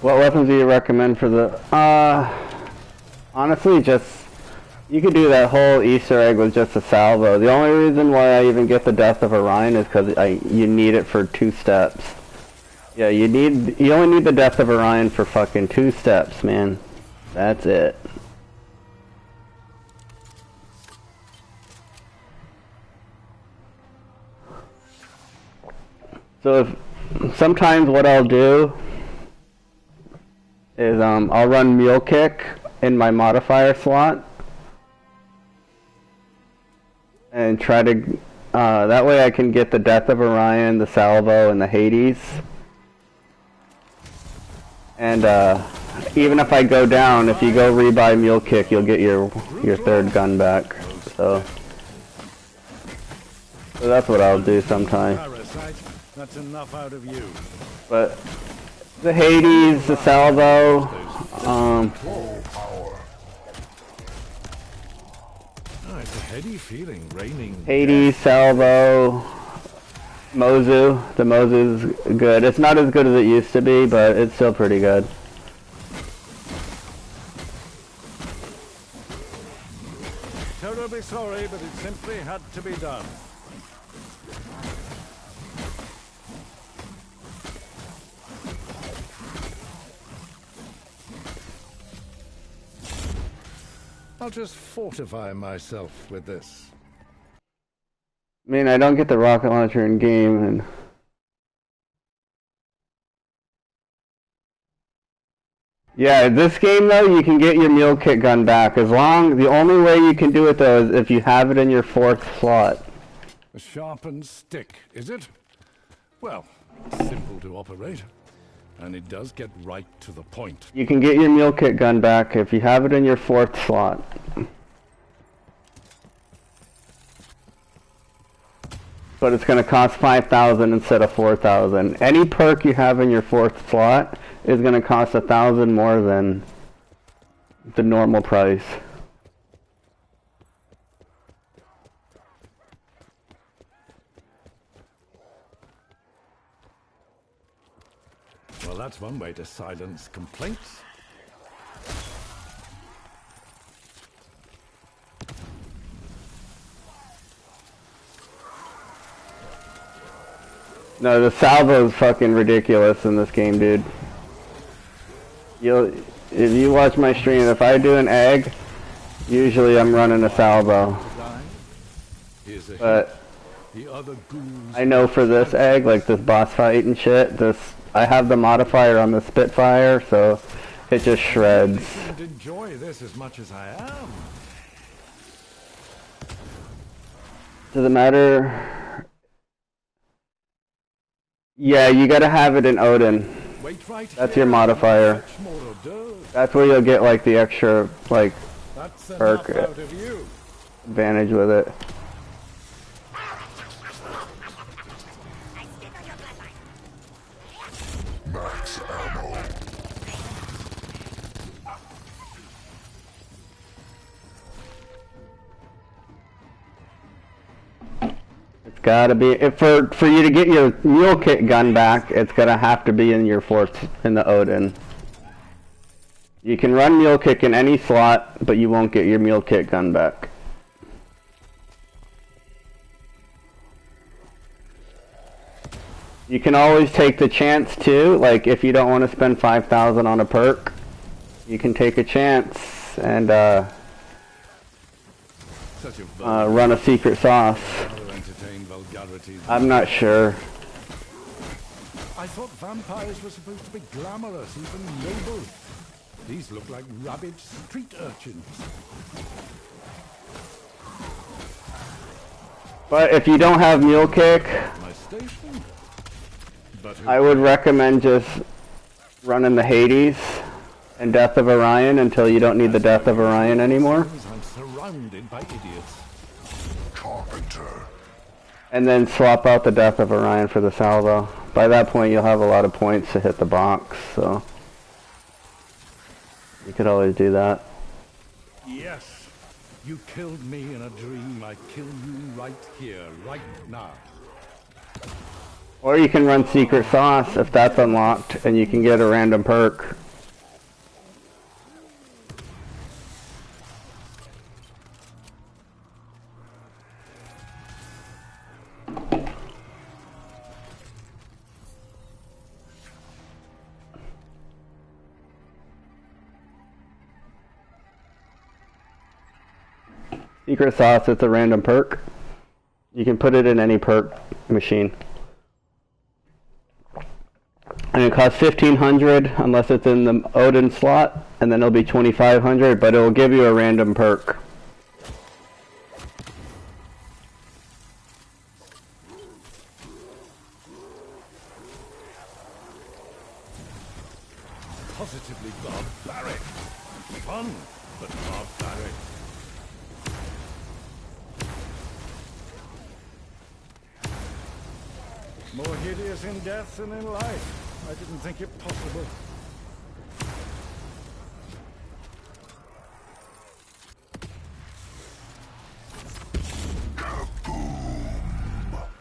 What weapons do you recommend for the... honestly, just... You could do that whole Easter egg with just a salvo. The only reason why I even get the Death of Orion is because you need it for 2 steps. Yeah, you only need the Death of Orion for fucking 2 steps, man. That's it. So sometimes what I'll do is I'll run Mule Kick in my modifier slot and try to that way I can get the Death of Orion, the Salvo, and the Hades. And even if I go down, if you go rebuy Mule Kick, you'll get your 3rd gun back. So that's what I'll do sometimes. That's enough out of you. But the Hades, the Salvo, it's a heady feeling, raining. Hades, Salvo, Mozu. The Mozu's good. It's not as good as it used to be, but it's still pretty good. Terribly sorry, but it simply had to be done. I'll just fortify myself with this. I mean, I don't get the rocket launcher in game, and yeah, this game though, you can get your Mule Kick gun back the only way you can do it though is if you have it in your 4th slot. A sharpened stick, is it? Well, simple to operate. And it does get right to the point. You can get your Mule Kick gun back if you have it in your 4th slot. But it's going to cost 5,000 instead of 4,000. Any perk you have in your 4th slot is going to cost 1,000 more than the normal price. Well, that's one way to silence complaints. No, the salvo's fucking ridiculous in this game, dude. If you watch my stream, if I do an egg, usually I'm running a salvo. But I know for this egg, like this boss fight and shit, I have the modifier on the Spitfire, so it just shreds. I didn't enjoy this as much as I am. Does it matter? Yeah, you gotta have it in Odin. That's your modifier. That's where you'll get like the extra like perk advantage with it. Max ammo. It's gotta be for you to get your Mule Kick gun back. It's gonna have to be in your 4th in the Odin. You can run Mule Kick in any slot, but you won't get your Mule Kick gun back. You can always take the chance too, like if you don't want to spend 5,000 on a perk, you can take a chance and run a secret sauce. I'm not sure. I thought vampires were supposed to be glamorous, even noble. These look like rabid street urchins. But if you don't have Mule Kick, I would recommend just running the Hades and Death of Orion until you don't need the Death of Orion anymore. I'm surrounded by idiots. Carpenter. And then swap out the Death of Orion for the salvo. By that point, you'll have a lot of points to hit the box, so you could always do that. Yes, you killed me in a dream. I kill you right here, right now. Or you can run Secret Sauce if that's unlocked, and you can get a random perk. Secret Sauce, it's a random perk. You can put it in any perk machine. And it costs 1,500 unless it's in the Odin slot, and then it'll be 2,500, but it will give you a random perk. Positively barbaric. Fun, but barbaric. More hideous in death than in life. I didn't think it possible.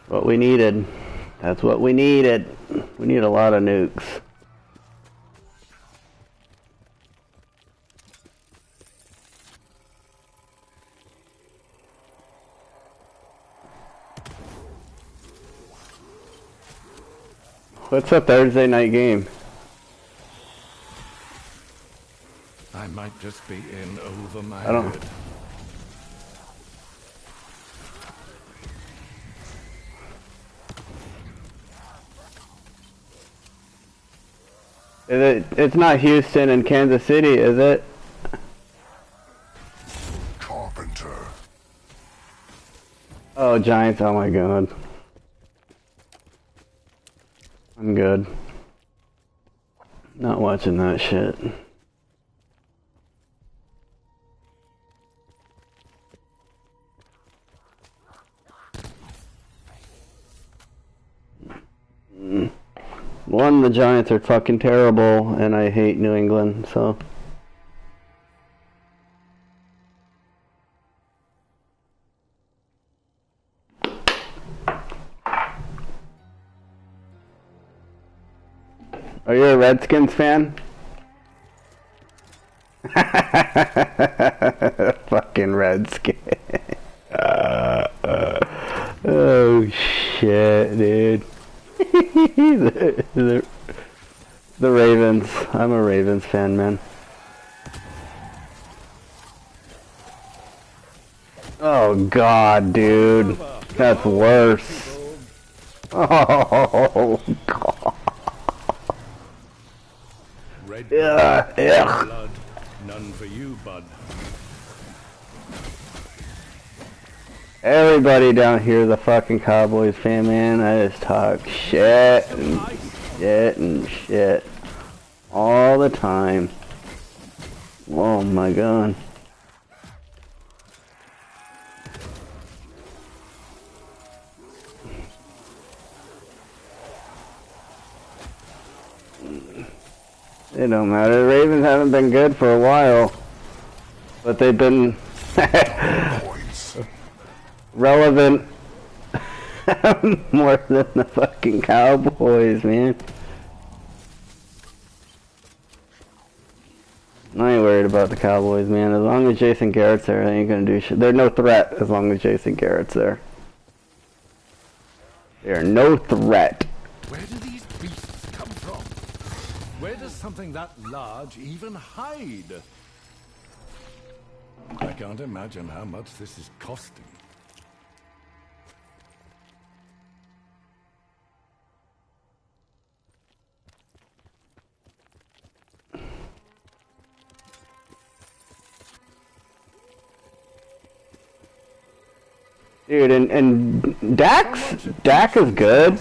What we needed. That's what we needed. We need a lot of nukes. What's a Thursday night game? I might just be in over my I don't- head. It's not Houston and Kansas City, is it? Carpenter. Oh, Giants, oh my god. I'm good. Not watching that shit. One, the Giants are fucking terrible, and I hate New England, so. Are you a Redskins fan? Fucking Redskins. Oh shit, dude. the Ravens. I'm a Ravens fan, man. Oh god, dude. That's worse. Oh god. Red Yeah, yeah. blood, none for you, bud. Everybody down here is a fucking Cowboys fan, man. I just talk shit and shit and shit all the time. Oh my god. It don't matter. The Ravens haven't been good for a while, but they've been Points. relevant more than the fucking Cowboys, man. I ain't worried about the Cowboys, man. As long as Jason Garrett's there, they ain't gonna do shit. They're no threat as long as Jason Garrett's there. They're no threat. Where do these beasts come from? Where does something that large even hide? I can't imagine how much this is costing. Dude, and Dak is good.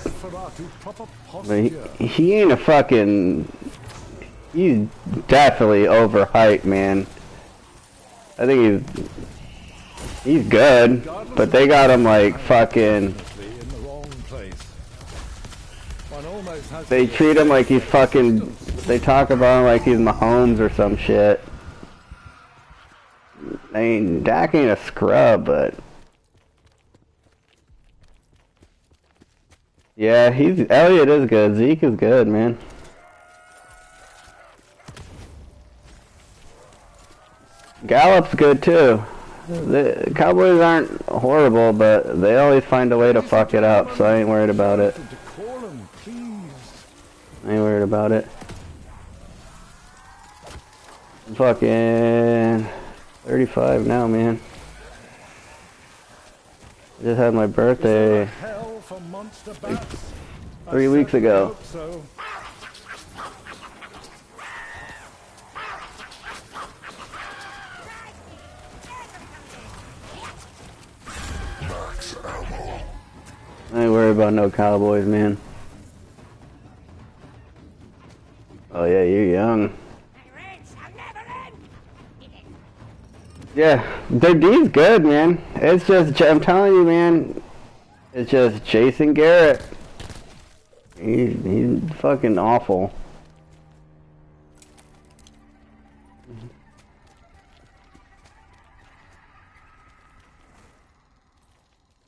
But he ain't a fucking... He's definitely overhyped, man. I think he's good, but they got him like fucking always has They to be treat him like he's a fucking. They talk about him like he's Mahomes or some shit. I mean, Dak ain't a scrub, but yeah, Elliott is good. Zeke is good, man. Gallup's good too. The Cowboys aren't horrible, but they always find a way to fuck it up, so I ain't worried about it. Decorum, please. I ain't worried about it. I'm fucking 35 now, man. I just had my birthday Hell for monster bats. 3 weeks ago. So. I ain't worried about no Cowboys, man. Oh yeah, you're young. Yeah, their D's good, man. It's just, I'm telling you, man. It's just Jason Garrett. He's fucking awful.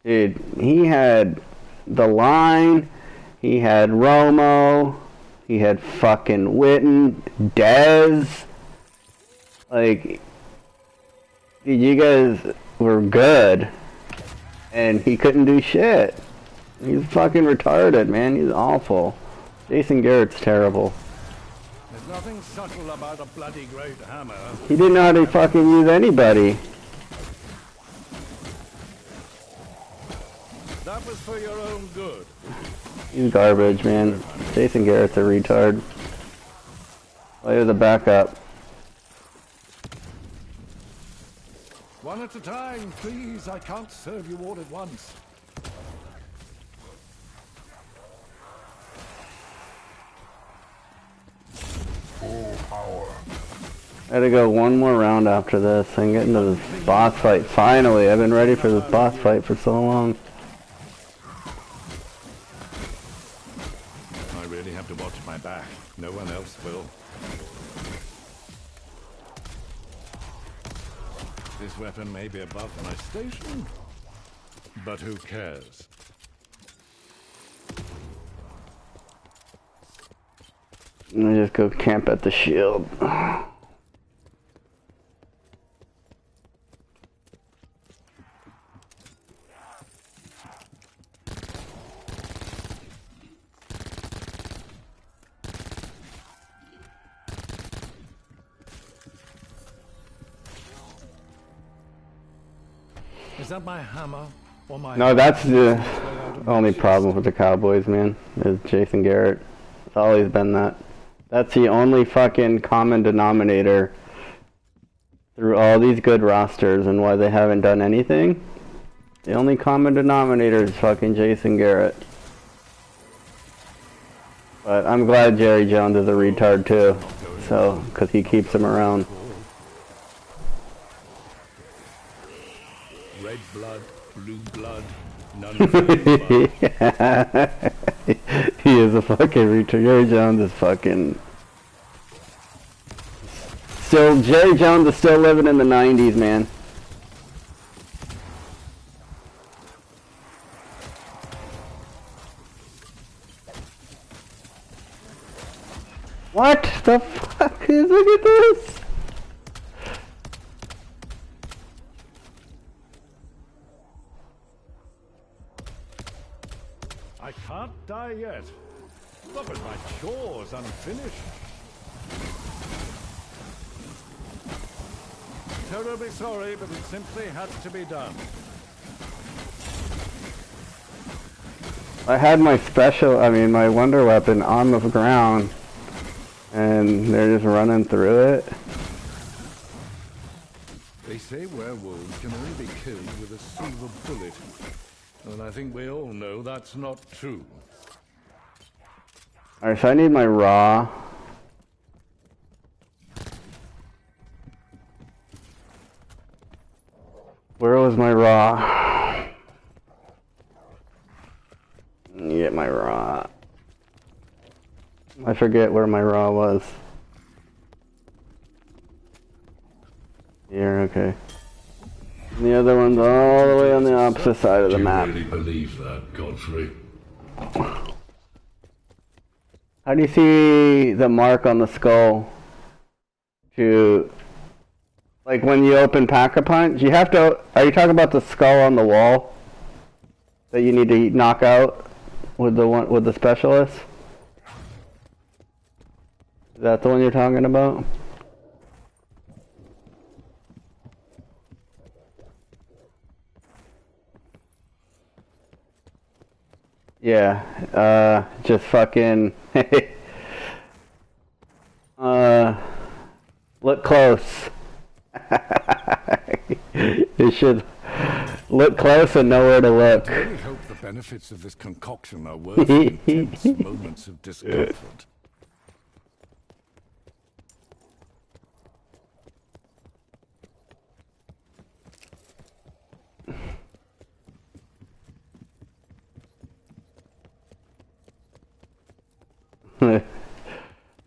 Dude, he had the line, he had Romo, he had fucking Witten, Dez. Like, dude, you guys were good, and he couldn't do shit. He's fucking retarded, man. He's awful. Jason Garrett's terrible. There's nothing subtle about a bloody great hammer. He didn't know how to fucking use anybody. That was for your own good. He's garbage, man. Jason Garrett's a retard. Well, he was a backup. One at a time, please. I can't serve you all at once. Full power. I gotta go one more round after this and get into this boss fight. Finally, I've been ready for this boss fight for so long. I really have to watch my back. No one else will. This weapon may be above my station, but who cares? Let me just go camp at the shield. Is that my hammer or my... No, that's the only problem with the Cowboys, man, is Jason Garrett. It's always been that. That's the only fucking common denominator through all these good rosters and why they haven't done anything. The only common denominator is fucking Jason Garrett. But I'm glad Jerry Jones is a retard too, so, because he keeps him around. Red blood, blue blood, none of them blood. He is a fucking retard. Jerry Jones is fucking... Still, Jerry Jones is still living in the 90s, man. What the fuck is, look at this! I can't die yet. Look at my chores unfinished. Terribly sorry, but it simply had to be done. I had my my wonder weapon on the ground, and they're just running through it. They say werewolves can only be killed with a silver bullet. And I think we all know that's not true. Alright, so I need my raw. Where was my raw? Get my raw. I forget where my raw was. Here, okay. And the other one's all the way on the opposite side of the map. Do you really believe that, Godfrey? How do you see the mark on the skull? Like when you open Pack-a-Punch, you have to... Are you talking about the skull on the wall? That you need to knock out with the specialist? Is that the one you're talking about? Yeah, just fucking... look close. You should look close and know where to look. I really hope the benefits of this concoction are worth the intense moments of discomfort.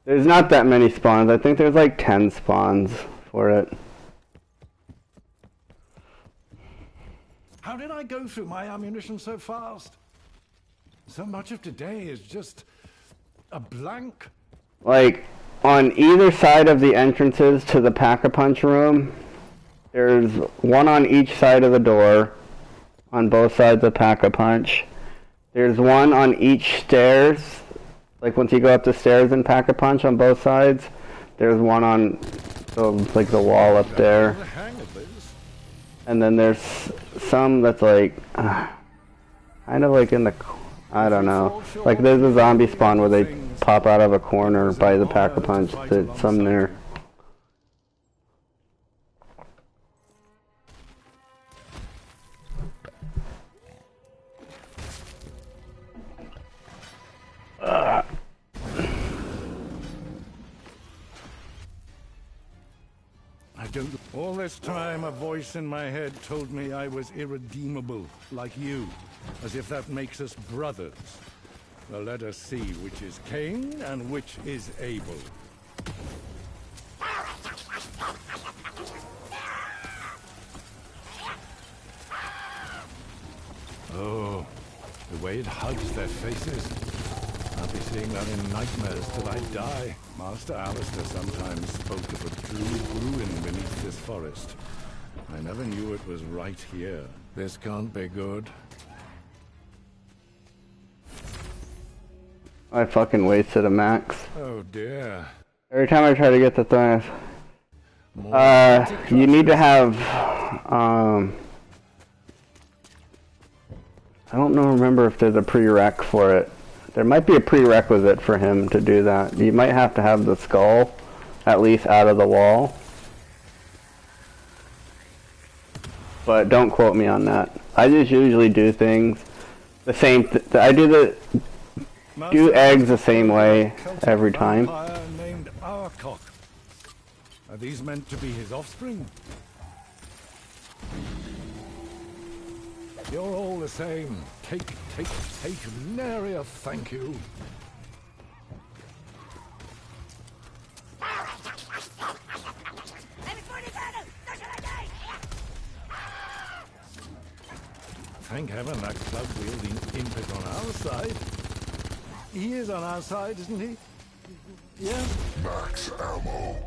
There's not that many spawns. I think there's like 10 spawns for it. How did I go through my ammunition so fast? So much of today is just a blank. Like, on either side of the entrances to the Pack-a-Punch room, there's one on each side of the door, on both sides of Pack-a-Punch. There's one on each stairs, like once you go up the stairs in Pack-a-Punch on both sides. There's one on the wall up there. And then there's some that's like, kind of like in the, I don't know. Like there's a zombie spawn where they pop out of a corner by the Pack-a-Punch. There's some there. All this time, a voice in my head told me I was irredeemable, like you, as if that makes us brothers. Well, let us see which is Cain and which is Abel. Oh, the way it hugs their faces. I'll be seeing that in nightmares till I die. Master Alistair sometimes spoke of a true ruin beneath this forest. I never knew it was right here. This can't be good. I fucking wasted a max. Oh dear. Every time I try to get the thing, you need to have, I don't remember if there's a prereq for it. There might be a prerequisite for him to do that. You might have to have the skull at least out of the wall. But don't quote me on that. I just usually do things the same. I do eggs the same way every time. Named Arkok. Are these meant to be his offspring? You're all the same. Take, nary a thank you. Thank heaven that club-wielding imp is on our side. He is on our side, isn't he? Yeah? Max ammo.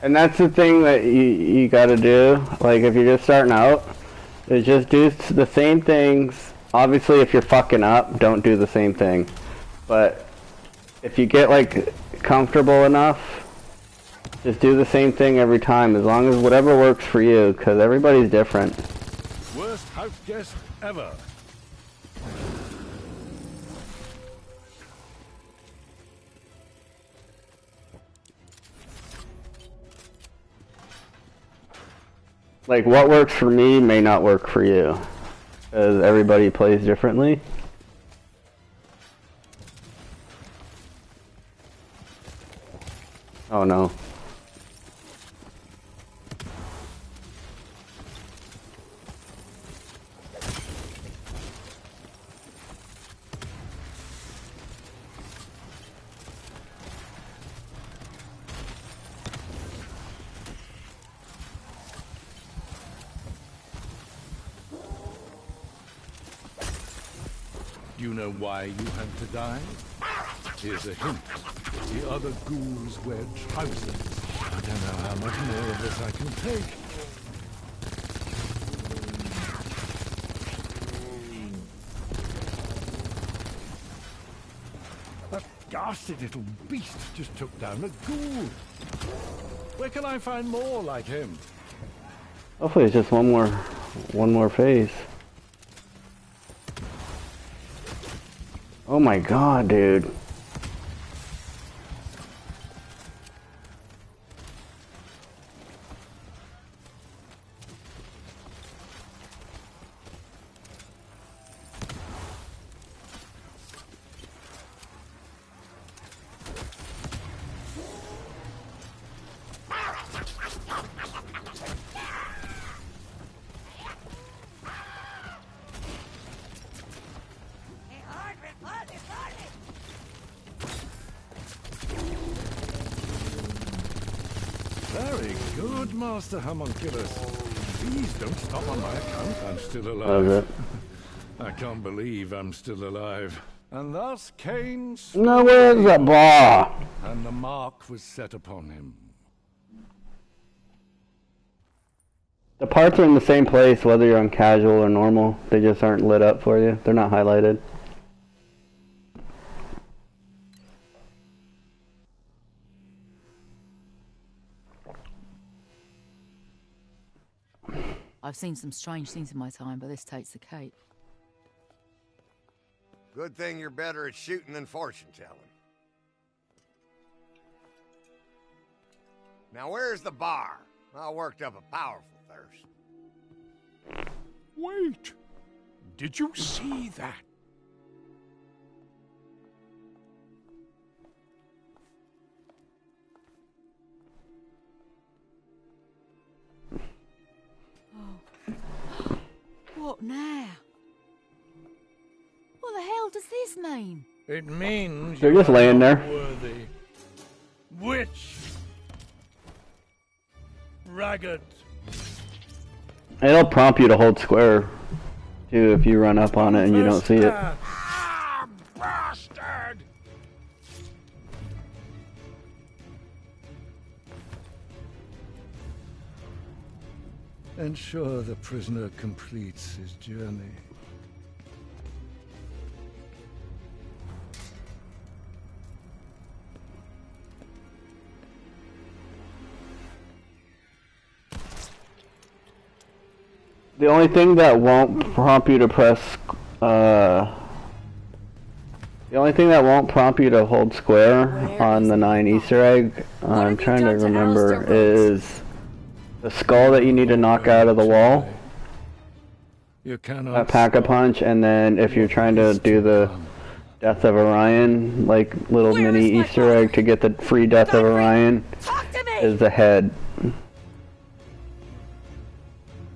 And that's the thing that you gotta do, like if you're just starting out, is just do the same things. Obviously if you're fucking up, don't do the same thing. But if you get like comfortable enough, just do the same thing every time, as long as whatever works for you, because everybody's different. Worst house guest ever. Like what works for me may not work for you, because everybody plays differently. Oh no. You know why you had to die? Here's a hint. The other ghouls wear trousers. I don't know how much more of this I can take. That ghastly little beast just took down a ghoul. Where can I find more like him? Hopefully it's just one more phase. Oh my god, dude. Very good, Master Homunculus. Please don't stop on my account. I'm still alive. That was it. I can't believe I'm still alive. And thus Cain No, where's that ball? and the mark was set upon him. The parts are in the same place whether you're on casual or normal. They just aren't lit up for you. They're not highlighted. I've seen some strange things in my time, but this takes the cake. Good thing you're better at shooting than fortune-telling. Now where's the bar? I worked up a powerful thirst. Wait! Did you see that? What now? What the hell does this mean? It means They're you just are laying not there. worthy. Witch! Ragged! It'll prompt you to hold square, too, if you run up on it and you don't see it. Ah, bastard! Ensure the prisoner completes his journey. The only thing that won't prompt you to press, the only thing that won't prompt you to hold square on the 9 Easter egg, I'm trying to remember, is the skull that you need to knock out of the wall. You cannot That Pack-a-Punch, and then if you're trying to do the Death of Orion, like little Where mini is my Easter egg to get the free Death of Orion, Talk to me! is the head.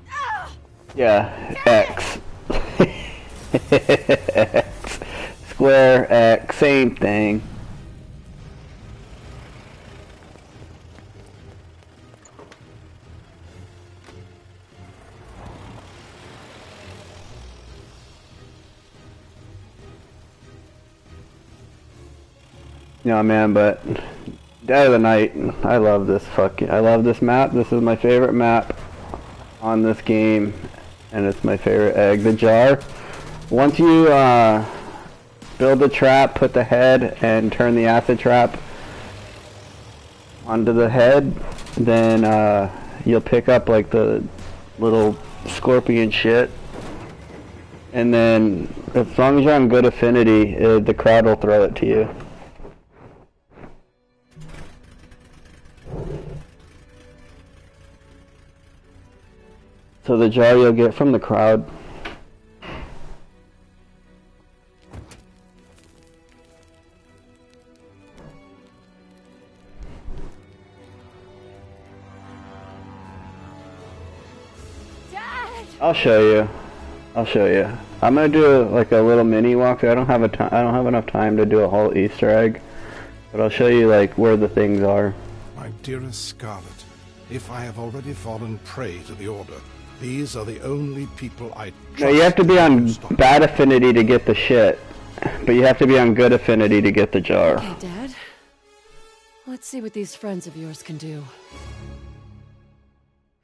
Ah! Yeah, X. X. Square, X, same thing. Yeah, man, but Dead of the Night, I love this I love this map. This is my favorite map on this game, and it's my favorite egg. The jar. Once you build the trap, put the head, and turn the acid trap onto the head, then you'll pick up like the little scorpion shit. And then, as long as you're on good affinity, the crowd will throw it to you. So the jar you'll get from the crowd. Dad! I'll show you. I'll show you. I'm gonna do like a little mini walkthrough. I don't have enough time to do a whole Easter egg, but I'll show you like where the things are. My dearest Scarlet, if I have already fallen prey to the Order, these are the only people I trust. No, you have to be on stop. bad affinity to get the shit. but you have to be on good affinity to get the jar. Okay, Dad. Let's see what these friends of yours can do.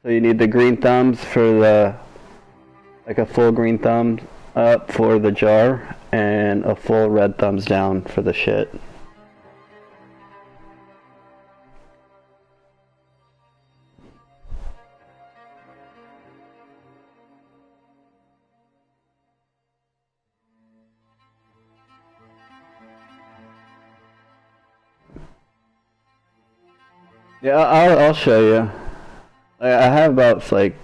So you need the green thumbs for the, like a full green thumb up for the jar, and a full red thumbs down for the shit. Yeah, I'll show you. I have about like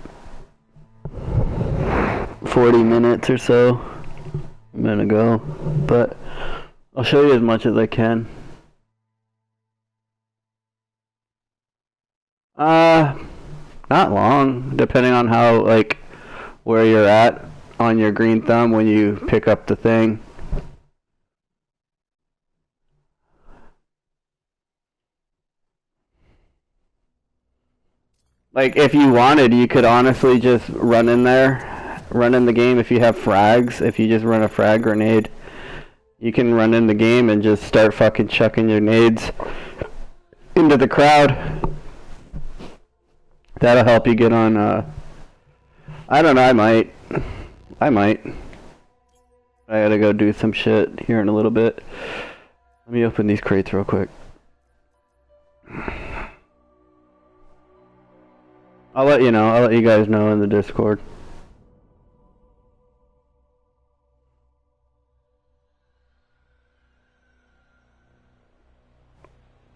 40 minutes or so a minute ago, but I'll show you as much as I can. Not long, depending on how, like, where you're at on your green thumb when you pick up the thing. Like, if you wanted, you could honestly just run in there, run in the game if you have frags. If you just run a frag grenade, you can run in the game and just start fucking chucking your nades into the crowd. That'll help you get on, I don't know, I might. I gotta go do some shit here in a little bit. Let me open these crates real quick. I'll let you know. I'll let you guys know in the Discord.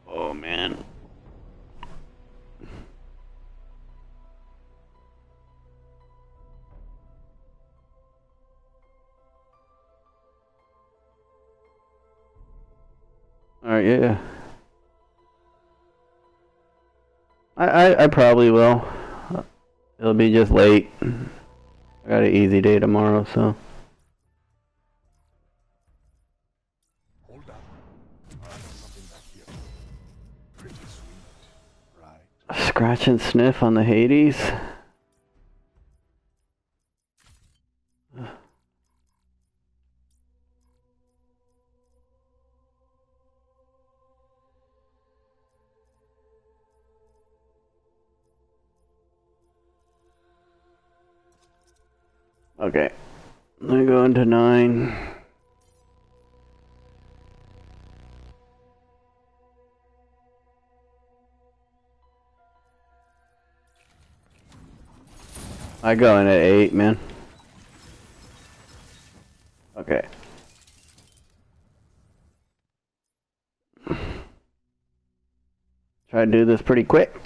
Oh, man. Alright, yeah. I probably will. It'll be just late. I got an easy day tomorrow, so. Hold up. I have something back here. Pretty sweet, right? Scratch and sniff on the Hades. Okay, let me go into 9. I go in at 8, man. Okay. Try to do this pretty quick.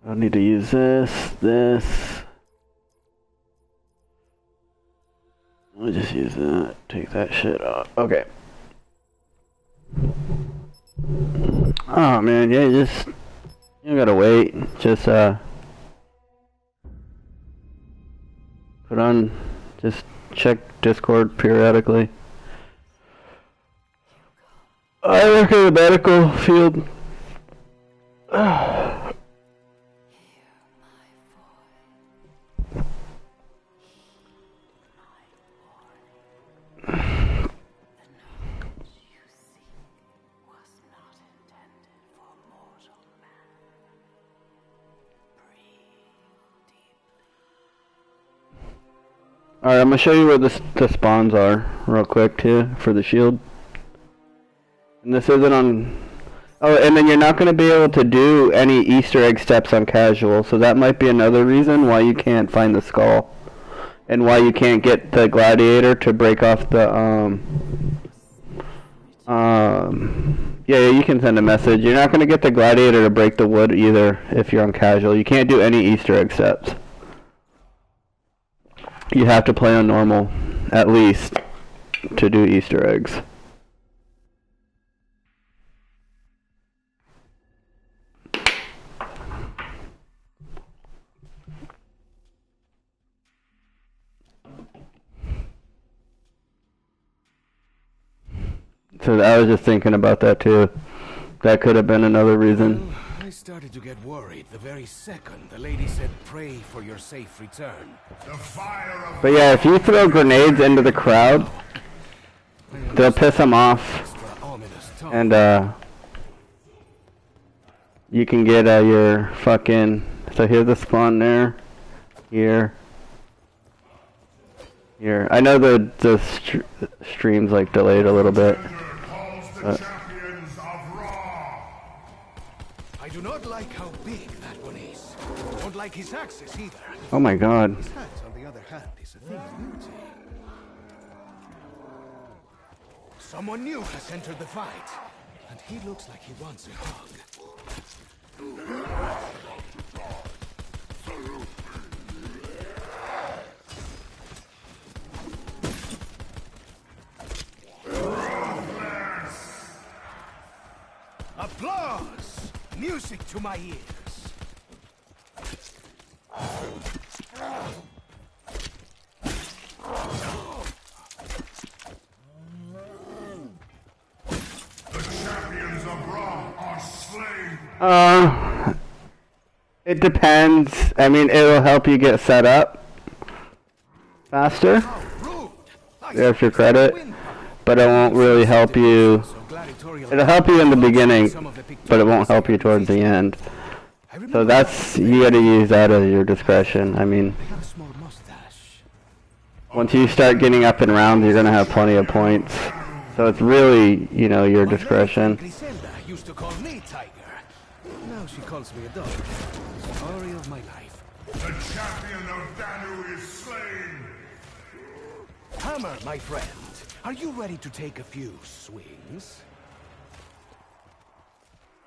I need to use this. I'll just use that. Take that shit off. Okay. Oh man, yeah, you gotta wait. Just put on, just check Discord periodically. I work in the medical field. Alright, I'm gonna show you where the spawns are real quick too for the shield. And this isn't on. Oh, and then you're not gonna be able to do any Easter egg steps on casual, so that might be another reason why you can't find the skull, and why you can't get the gladiator to break off the yeah, you can send a message. You're not gonna get the gladiator to break the wood either if you're on casual. You can't do any Easter egg steps. You have to play on normal, at least, to do Easter eggs. So I was just thinking about that too. That could have been another reason. Well, I started to get worried the very second the lady said pray for your safe return. The fire of But yeah, if you throw grenades into the crowd, they'll piss them off. And you can get your fucking... So here's the spawn there. Here. Here. I know the stream's like delayed a little bit. But I do not like how big that one is. Don't like his axis either. oh my god. His hat, on the other hand, is a thing of beauty. Someone new has entered the fight, and he looks like he wants a hug. Applause! Music to my ears. the champions of Ra are slain. It depends. I mean, it'll help you get set up faster. There's your credit. But it won't really help you. It'll help you in the beginning, but it won't help you towards the end. So that's, you gotta use that at your discretion. I mean, once you start getting up in rounds, you're gonna have plenty of points. So it's really, you know, your discretion. Griselda used to call me Tiger. Now she calls me a dog. Story of my life. The champion of Danu is slain. Hammer, my friend. Are you ready to take a few swings?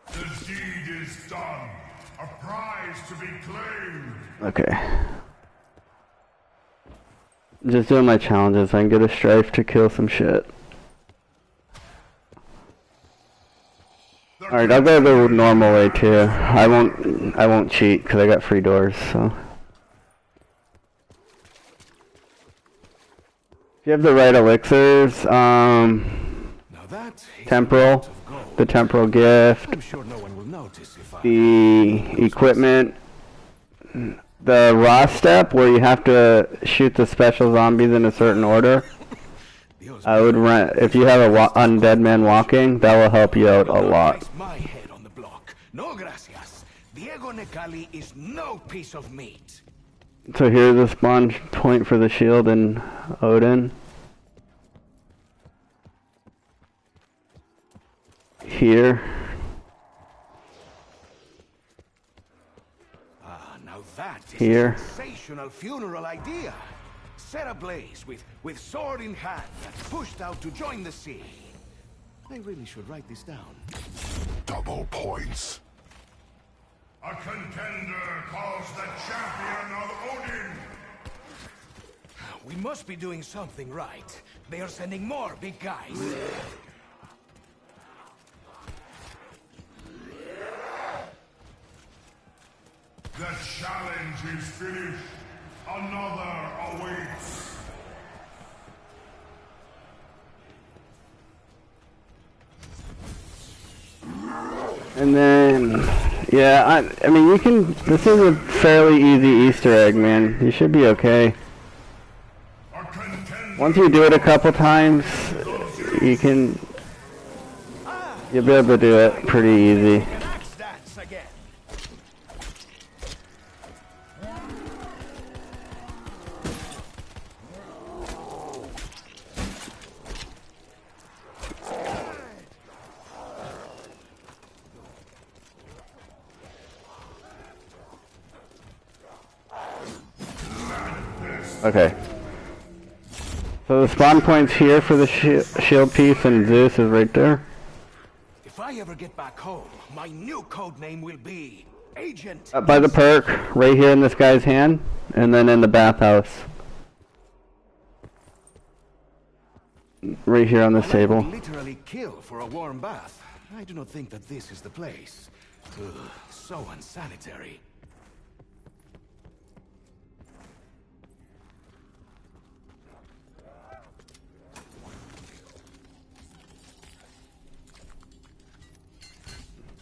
The deed is done. A prize to be claimed. Okay. Just doing my challenges so I can get a strife to kill some shit. Alright, I'll go the normal way too. I won't cheat because I got free doors, so. If you have the right elixirs, temporal, the temporal gift, the equipment, the raw step where you have to shoot the special zombies in a certain order. I would rent, if you have a undead man walking, that will help you out a lot. My head on the block. No gracias. Diego Necali is no piece of meat. So here's the spawn point for the shield and Odin. Here. Now that is Here. a sensational funeral idea. Set ablaze with sword in hand and pushed out to join the sea. I really should write this down. Double points. A contender calls the champion of Odin. We must be doing something right. They are sending more big guys. The challenge is finished. Another awaits. And then, yeah, I mean, you can, this is a fairly easy Easter egg, man. You should be okay. Once you do it a couple times, you'll be able to do it pretty easy. Okay. So the spawn point's here for the shield piece, and Zeus is right there. If I ever get back home, my new code name will be Agent. Up by the perk, right here in this guy's hand, and then in the bathhouse. Right here on this table. Literally kill for a warm bath. I do not think that this is the place. Ugh, so unsanitary.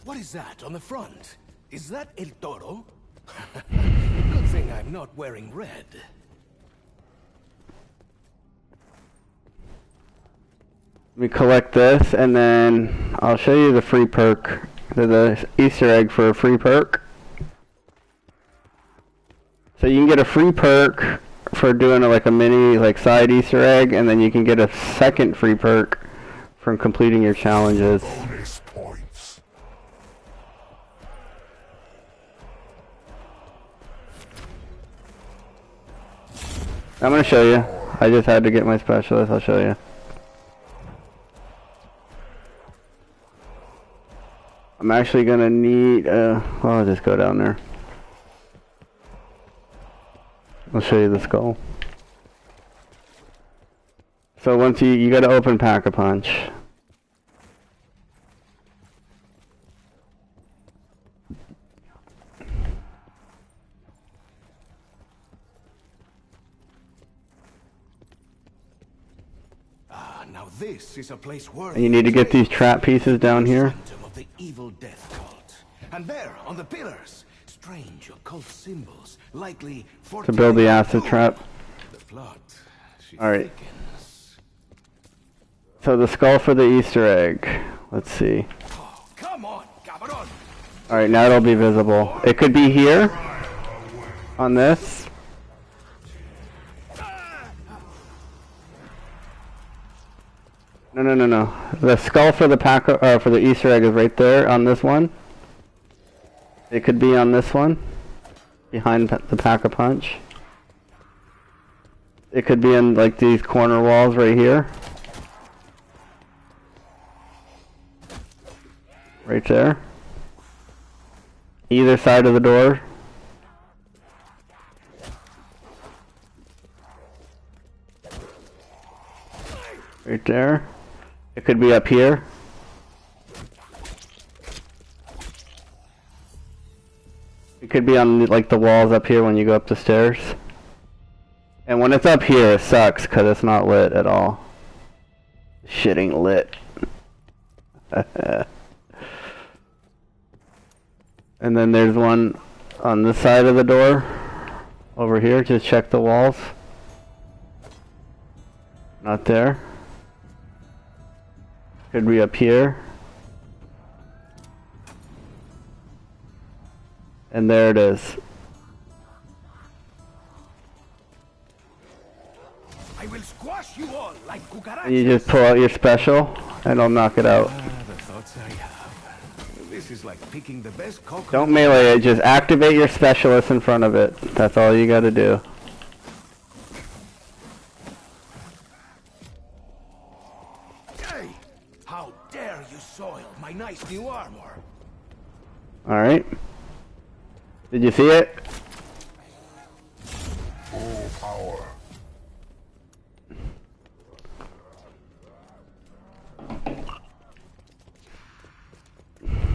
What is that on the front? Is that El Toro? Good thing I'm not wearing red. We collect this, and then I'll show you the free perk. The Easter egg for a free perk. So you can get a free perk for doing like a mini like side Easter egg, and then you can get a second free perk from completing your challenges. Bonus points. I'm gonna show you. I just had to get my specialist. I'll show you. I'm actually gonna need. Well, I'll just go down there. I'll show you the skull. So once you gotta open Pack-a-Punch. Now this is a place worth. And you need to get these trap pieces down here. Phantom of the evil death cult. And there, on the pillars, strange occult symbols, likely for To build the acid trap. The plot. Alright. So the skull for the Easter egg. Let's see. Oh, come on, cabron. Alright, now it'll be visible. It could be here. On this. No. The skull for the for the Easter egg is right there on this one. It could be on this one, behind the Pack-a-Punch. It could be in like these corner walls right here. Right there. Either side of the door. Right there. It could be up here. It could be on like the walls up here when you go up the stairs. And when it's up here, it sucks because it's not lit at all. Shit ain't lit. And then there's one on this side of the door. Over here, just check the walls. Not there. Could be up here. And there it is. I will squash you all like cucarachas. And you just pull out your special, and it'll knock it out. The thoughts I have. This is like picking the best coconut. Don't melee it, just activate your specialist in front of it. That's all you gotta do. Hey! How dare you soil my nice new armor? Alright. Did you see it? Full power.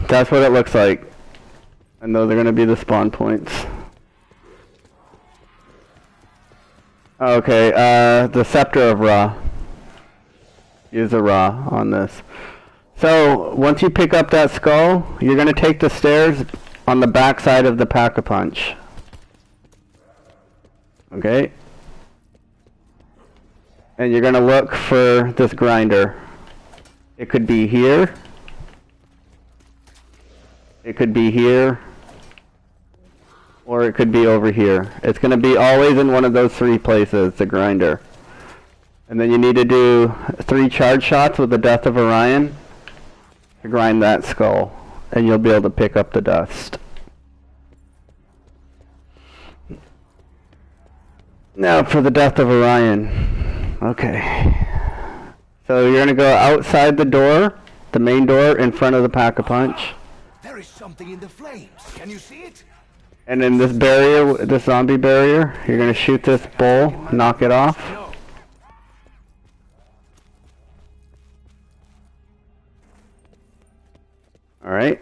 That's what it looks like. And those are going to be the spawn points. Okay, the Scepter of Ra. Use a Ra on this. So, once you pick up that skull, you're going to take the stairs on the back side of the Pack-a-Punch. Okay? And you're going to look for this grinder. It could be here. It could be here, or it could be over here. It's going to be always in one of those three places, the grinder. And then you need to do 3 charge shots with the Death of Orion to grind that skull, and you'll be able to pick up the dust. Now for the Death of Orion. Okay. So you're going to go outside the door, the main door, in front of the Pack-a-Punch. There is something in the flames. Can you see it? And in this barrier, this zombie barrier, you're going to shoot this bull, knock it off. No. Alright.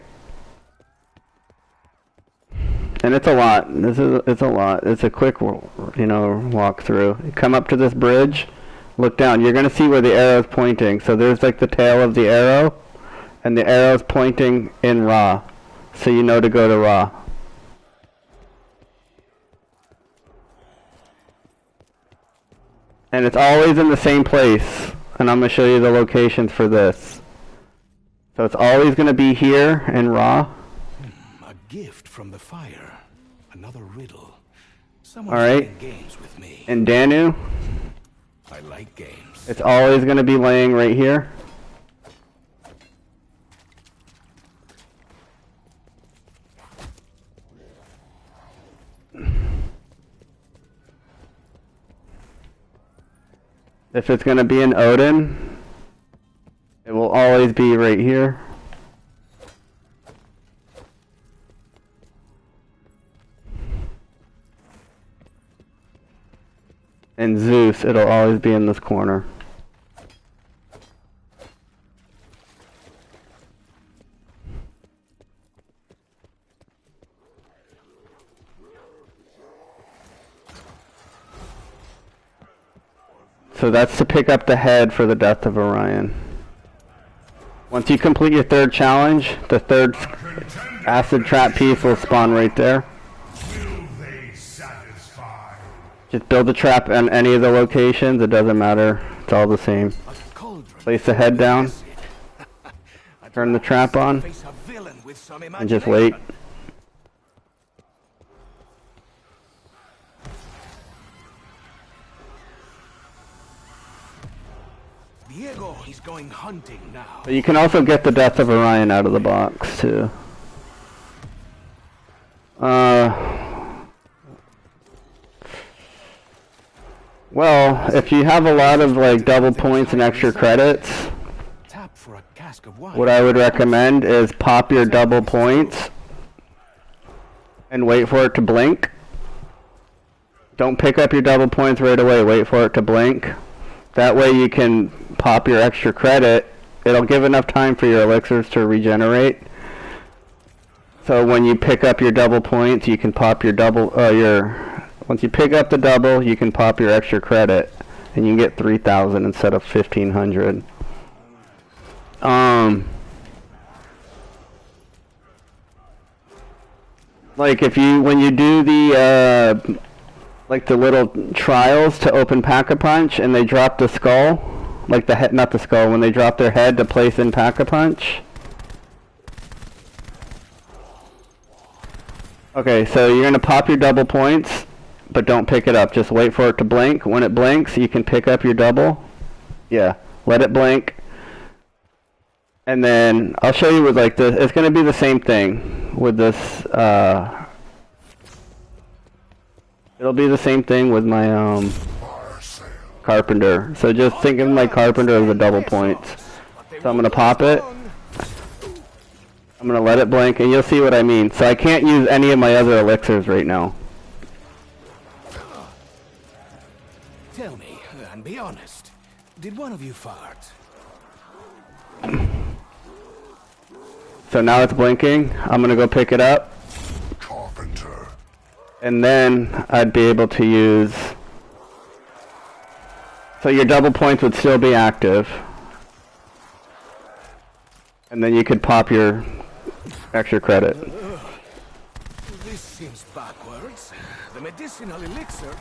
And it's a lot. It's a lot. It's a quick, walk through. You come up to this bridge, look down. You're going to see where the arrow's pointing. So there's like the tail of the arrow, and the arrow's pointing in Ra. so you know to go to Ra. And it's always in the same place. And I'm going to show you the locations for this. So it's always going to be here in Ra. A gift from the fire. Another riddle. All right. Games with me. And Danu. I like games. It's always going to be laying right here. If it's going to be in Odin, it will always be right here. And Zeus, it'll always be in this corner. So that's to pick up the head for the Death of Orion. Once you complete your third challenge, the third acid trap piece will spawn right there. Just build a trap on any of the locations, it doesn't matter, it's all the same. Place the head down, turn the trap on, and just wait. Diego, he's going hunting now. But you can also get the Death of Orion out of the box too. Well, if you have a lot of like double points and extra credits, what I would recommend is pop your double points and wait for it to blink. Don't pick up your double points right away, wait for it to blink. That way you can pop your extra credit. It'll give enough time for your elixirs to regenerate. So when you pick up your double points, you can pop your double, once you pick up the double, you can pop your extra credit. And you can get 3,000 instead of 1,500. Like when you do the, like the little trials to open Pack-a-Punch and they drop the skull, like the head, not the skull, when they drop their head to place in Pack-a-Punch. Okay, so you're gonna pop your double points, but don't pick it up. Just wait for it to blink. When it blinks, you can pick up your double. Yeah, let it blink. And then I'll show you with like this. It's gonna be the same thing with this. It'll be the same thing with my Carpenter. So just think of my Carpenter as a double points. So I'm gonna pop it. I'm gonna let it blink, and you'll see what I mean. So I can't use any of my other elixirs right now. Tell me, and be honest, did one of you fart? So now it's blinking. I'm gonna go pick it up. Carpenter. And then I'd be able to use... So your double points would still be active. And then you could pop your extra credit. This seems backwards. The medicinal elixir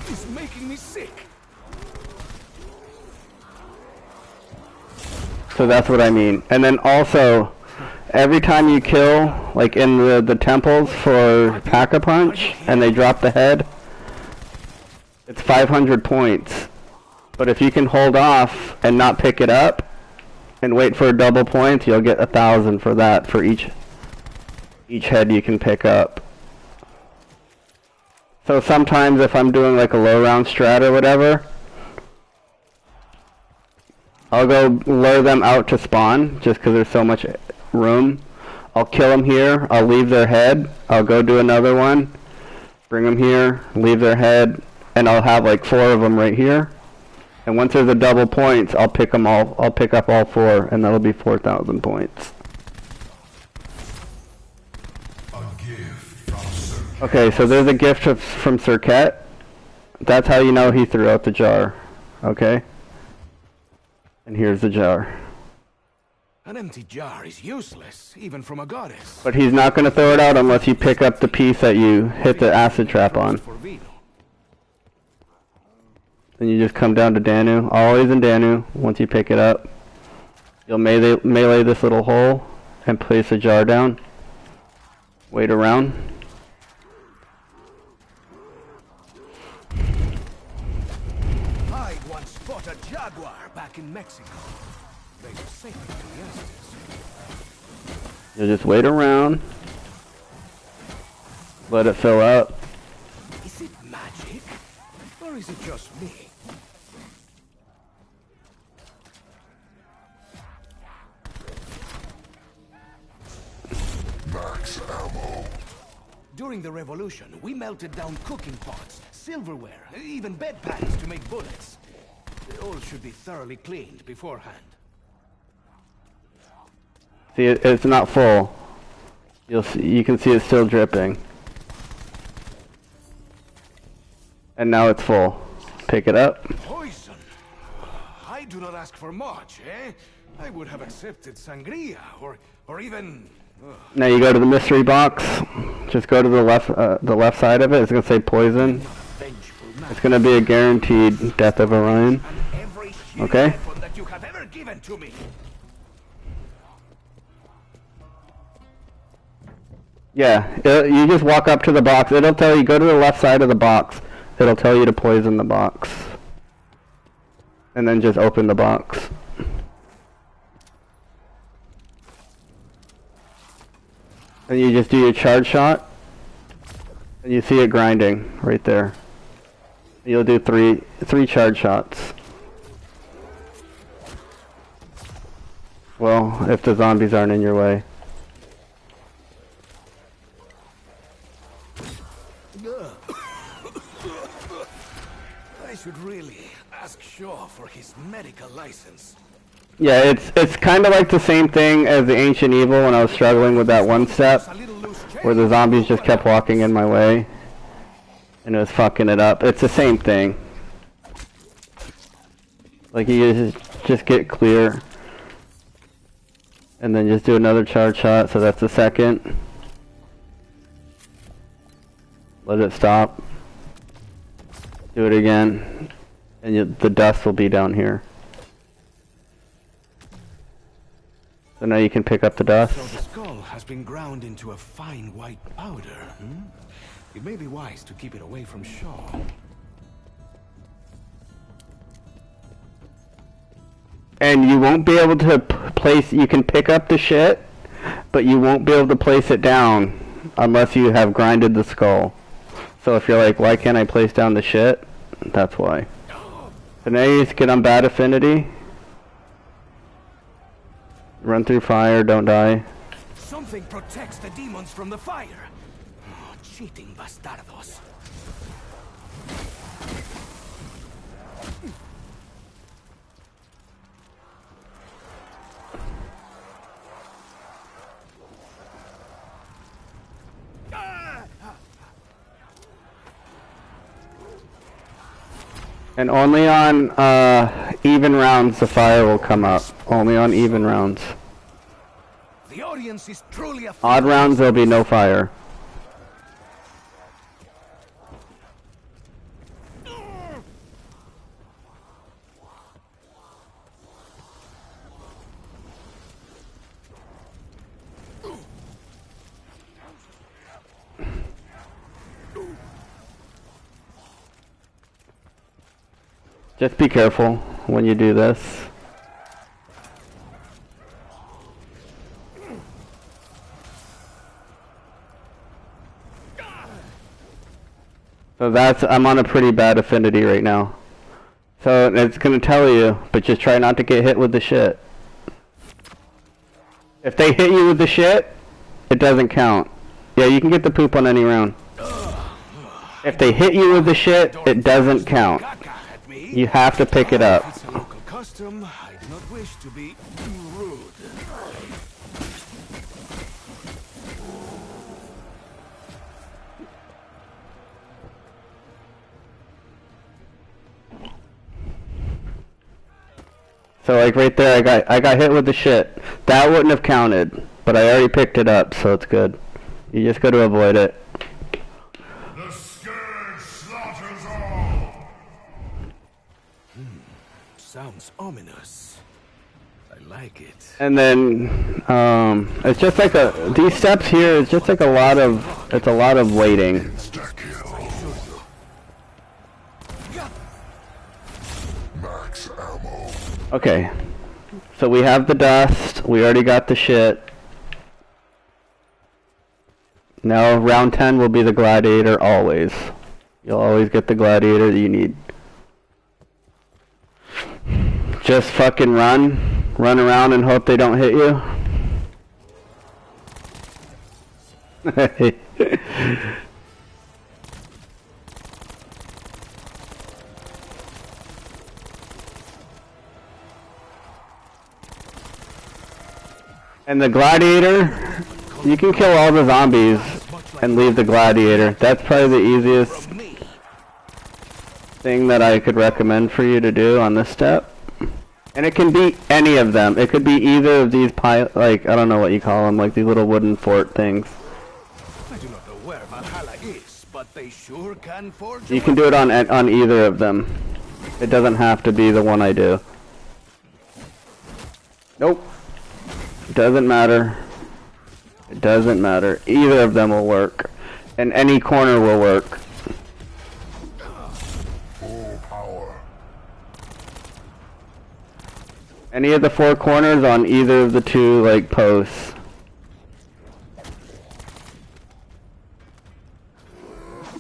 is making me sick. So that's what I mean. And then also, every time you kill, like in the temples for Pack-a-Punch, and they drop the head, it's 500 points. But if you can hold off and not pick it up, and wait for a double points, you'll get 1,000 for that, for each head you can pick up. So sometimes if I'm doing like a low round strat or whatever, I'll go lure them out to spawn, just because there's so much room. I'll kill them here, I'll leave their head, I'll go do another one, bring them here, leave their head, and I'll have like 4 of them right here. And once there's a double points, I'll pick them all. I'll pick up all 4, and that'll be 4,000 points. Okay, so there's a gift from Serket. That's how you know he threw out the jar. Okay? And here's the jar. An empty jar is useless, even from a goddess. But he's not going to throw it out unless you pick up the piece that you hit the acid trap on. Then you just come down to Danu, always in Danu. Once you pick it up, you'll melee this little hole and place a jar down. Wait around. I once fought a jaguar back in Mexico. They were safe to the Estes. You'll just wait around. Let it fill up. Is it magic? Or is it just me? Max ammo. During the revolution, we melted down cooking pots, silverware, even bedpans to make bullets. All should be thoroughly cleaned beforehand. See, it's not full. You can see it's still dripping. And now it's full. Pick it up. Poison? I do not ask for much, eh? I would have accepted sangria, or even... Now you go to the mystery box. Just go to the left side of it. It's gonna say poison. It's gonna be a guaranteed death of Orion. Okay? That you have ever given to me. Yeah, you just walk up to the box. It'll tell you, go to the left side of the box. It'll tell you to poison the box. And then just open the box. And you just do your charge shot. And you see it grinding right there. You'll do three charge shots. Well, if the zombies aren't in your way. I should really ask Shaw for his medical license. Yeah, it's kind of like the same thing as the Ancient Evil when I was struggling with that one step, where the zombies just kept walking in my way, and it was fucking it up. It's the same thing. Like you just get clear, and then just do another charge shot, so that's the second. Let it stop. Do it again, and the dust will be down here. So now you can pick up the dust. So the skull has been ground into a fine white powder. It may be wise to keep it away from Shaw. And you won't be able to place, you can pick up the shit, but you won't be able to place it down unless you have grinded the skull. So if you're like, why can't I place down the shit? That's why. So now you just get on bad affinity. Run through fire, don't die. Something protects the demons from the fire. Oh, cheating bastardos. And only on even rounds the fire will come up. Only on even rounds. The audience is truly a odd rounds there'll be no fire. Just be careful when you do this. So I'm on a pretty bad affinity right now. So it's gonna tell you, but just try not to get hit with the shit. If they hit you with the shit, it doesn't count. Yeah, you can get the poop on any round. If they hit you with the shit, it doesn't count. You have to pick it up. It's a local custom. I do not wish to be rude. So like right there, I got hit with the shit. That wouldn't have counted, but I already picked it up, so it's good. You just got to avoid it. The scourge slaughters all. Sounds ominous. I like it. And then it's just like these steps here is just like a lot of waiting. Max ammo. Okay, so we have the dust. We already got the shit. Now round 10 will be the gladiator always. You'll always get the gladiator that you need. Just fucking run around and hope they don't hit you. And the gladiator, you can kill all the zombies and leave the gladiator. That's probably the easiest thing that I could recommend for you to do on this step. And it can be any of them. It could be either of these like, I don't know what you call them, like these little wooden fort things. I do not know where Valhalla is, but they sure can forge. You can do it on either of them. It doesn't have to be the one I do. Nope. Doesn't matter. It doesn't matter. Either of them will work. And any corner will work. Full power. Any of the four corners on either of the two, like, posts.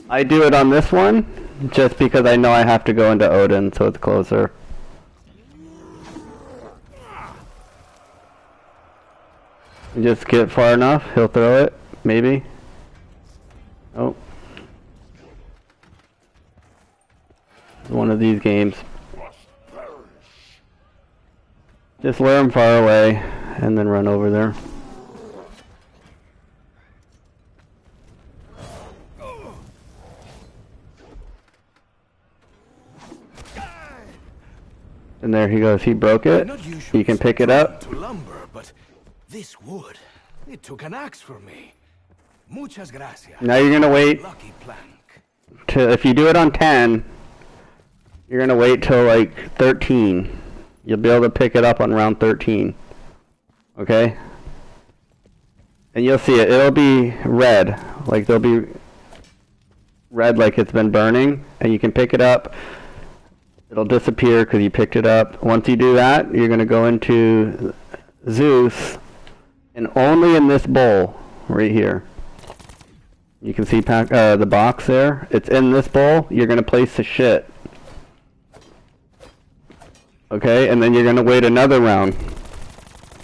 I do it on this one, just because I know I have to go into Odin, so it's closer. Just get far enough, he'll throw it, maybe. Oh. One of these games. Just lure him far away, and then run over there. And there he goes, he broke it. You can pick it up. To lumber, but this wood, it took an axe for me. Muchas gracias. Now you're gonna wait Lucky plank. to, if you do it on 10, you're gonna wait till like 13. You'll be able to pick it up on round 13. Okay? And you'll see it. It'll be red. Like there'll be red like it's been burning. And you can pick it up. It'll disappear because you picked it up. Once you do that, you're going to go into Zeus. And only in this bowl right here. You can see the box there. It's in this bowl. You're going to place the shit. Okay, and then you're going to wait another round.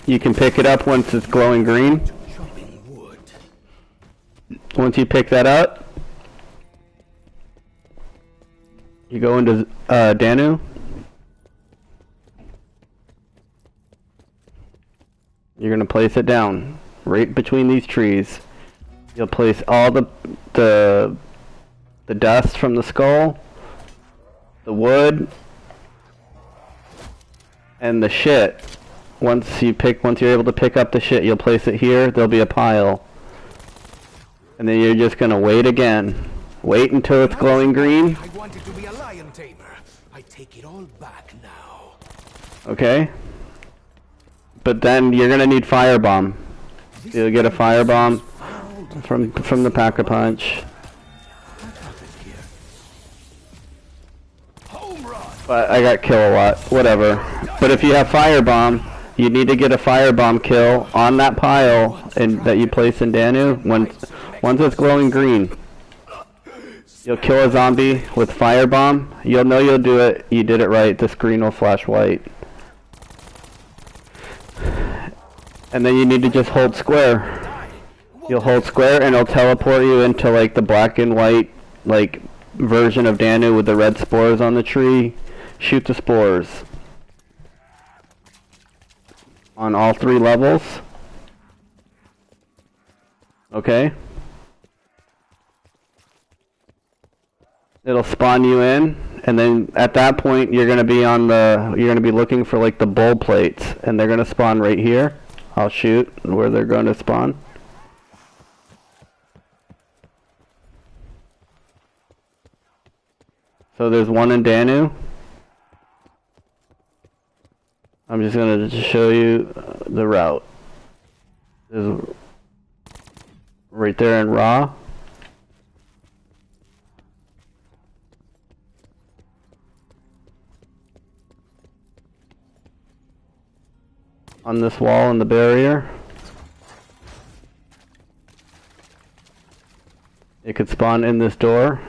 You can pick it up once it's glowing green. Once you pick that up, you go into Danu. You're going to place it down right between these trees. You'll place all the dust from the skull, the wood, and the shit. Once you're able to pick up the shit, you'll place it here. There'll be a pile. And then you're just gonna wait again. Wait until it's glowing green. I wanted to be a lion tamer. I take it all back now. Okay. But then you're gonna need firebomb. You'll get a firebomb from the Pack-a-Punch. But I got kilowatt, whatever. But if you have firebomb, you need to get a firebomb kill on that pile that you place in Danu. Once it's glowing green, you'll kill a zombie with firebomb. You'll know you'll do it. You did it right. The screen will flash white. And then you need to just hold square. You'll hold square and it'll teleport you into like the black and white like version of Danu with the red spores on the tree. Shoot the spores. On all 3 levels. Okay. It'll spawn you in, and then at that point you're gonna be looking for like the bull plates, and they're gonna spawn right here. I'll shoot where they're going to spawn. So there's one in Danu. I'm just gonna show you the route. There's right there in Ra. On this wall in the barrier. It could spawn in this door.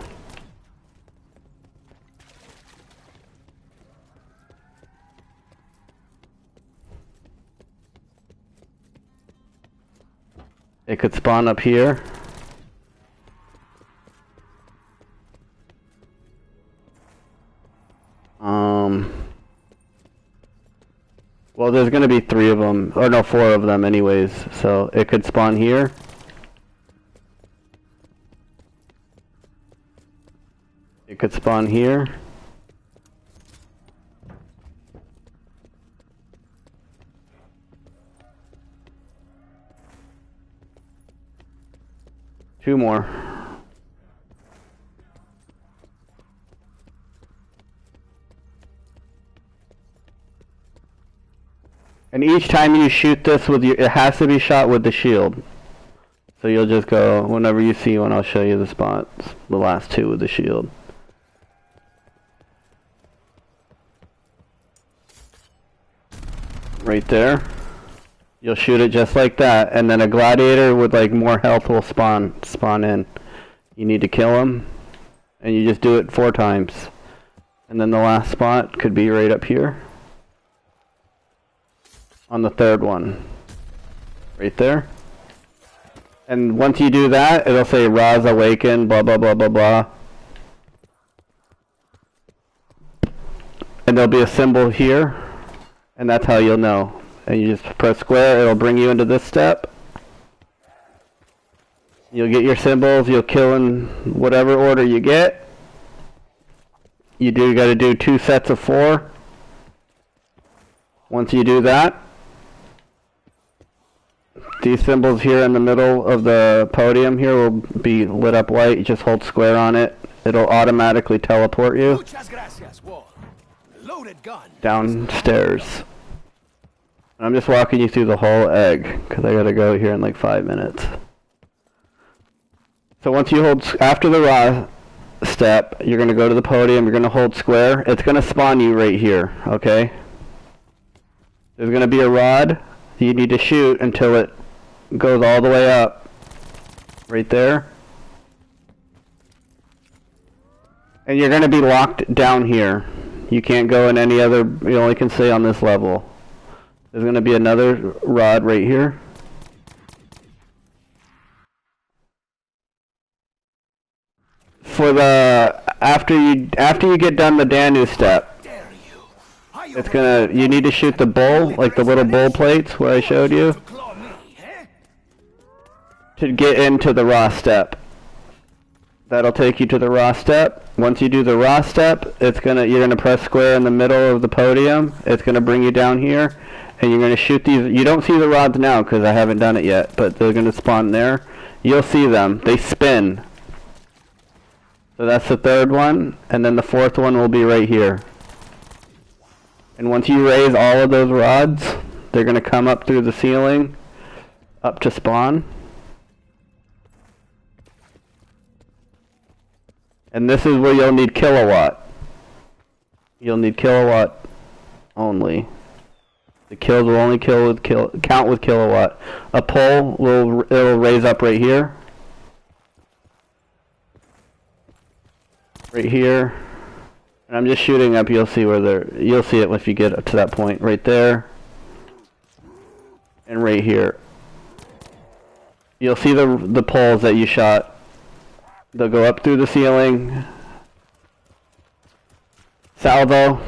It could spawn up here. Well, there's gonna be 3 of them, or no, 4 of them anyways, so it could spawn here. It could spawn here. Two more. And each time you shoot this with your, it has to be shot with the shield. So you'll just go whenever you see one. I'll show you the spots. The last 2 with the shield. Right there. You'll shoot it just like that, and then a gladiator with like more health will spawn in. You need to kill him, and you just do it 4 times. And then the last spot could be right up here. On the 3rd one. Right there. And once you do that, it'll say Ra's awakened, blah blah blah blah blah. And there'll be a symbol here, and that's how you'll know. And you just press square, it'll bring you into this step. You'll get your symbols, you'll kill in whatever order you get. You gotta do 2 sets of 4. Once you do that, these symbols here in the middle of the podium here will be lit up white. You just hold square on it. It'll automatically teleport you downstairs. And I'm just walking you through the whole egg, because I gotta go here in like 5 minutes. So once you hold, after the Ra step, you're gonna go to the podium, you're gonna hold square. It's gonna spawn you right here, okay? There's gonna be a rod. You need to shoot until it goes all the way up. Right there. And you're gonna be locked down here. You can't go in any other, you only can stay on this level. There's going to be another rod right here. For the after you get done the Danu step, it's you need to shoot the bull, like the little bull plates where I showed you, to get into the Ra step. That'll take you to the Ra step. Once you do the Ra step, you're gonna press square in the middle of the podium. It's gonna bring you down here, and you're gonna shoot these. You don't see the rods now because I haven't done it yet, but they're gonna spawn there. You'll see them. They spin. So that's the 3rd one, and then the 4th one will be right here. And once you raise all of those rods, they're gonna come up through the ceiling, up to spawn. And this is where you'll need kilowatt. You'll need kilowatt only. The kills will only count with kilowatt. A pole it'll raise up right here. Right here. And I'm just shooting up, you'll see you'll see it if you get up to that point. Right there. And right here. You'll see the poles that you shot. They'll go up through the ceiling. Salvo.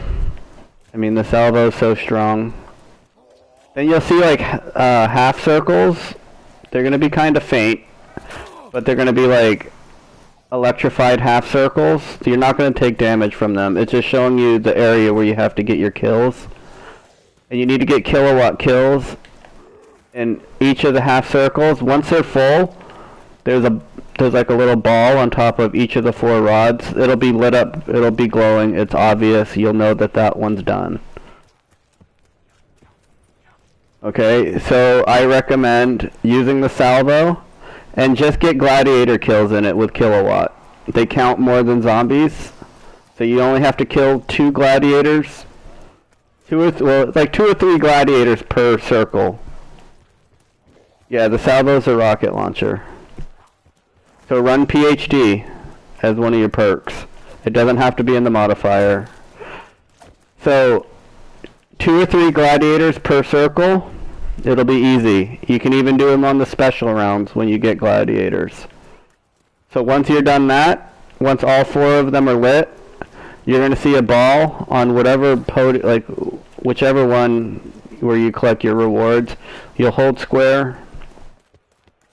I mean, the salvo is so strong. Then you'll see like half circles. They're going to be kind of faint, but they're going to be like electrified half circles. So you're not going to take damage from them. It's just showing you the area where you have to get your kills. And you need to get kilowatt kills in each of the half circles. Once they're full, there's like a little ball on top of each of the 4 rods. It'll be lit up, it'll be glowing, it's obvious. You'll know that that one's done. Okay, so I recommend using the salvo and just get gladiator kills in it with kilowatt. They count more than zombies, so you only have to kill 2 gladiators. It's like 2 or 3 gladiators per circle. Yeah, the salvo's a rocket launcher. So run PhD as one of your perks. It doesn't have to be in the modifier. So 2 or 3 gladiators per circle. It'll be easy. You can even do them on the special rounds when you get gladiators. So once you're done that, once all 4 of them are lit, you're going to see a ball on whatever whichever one where you collect your rewards. You'll hold square.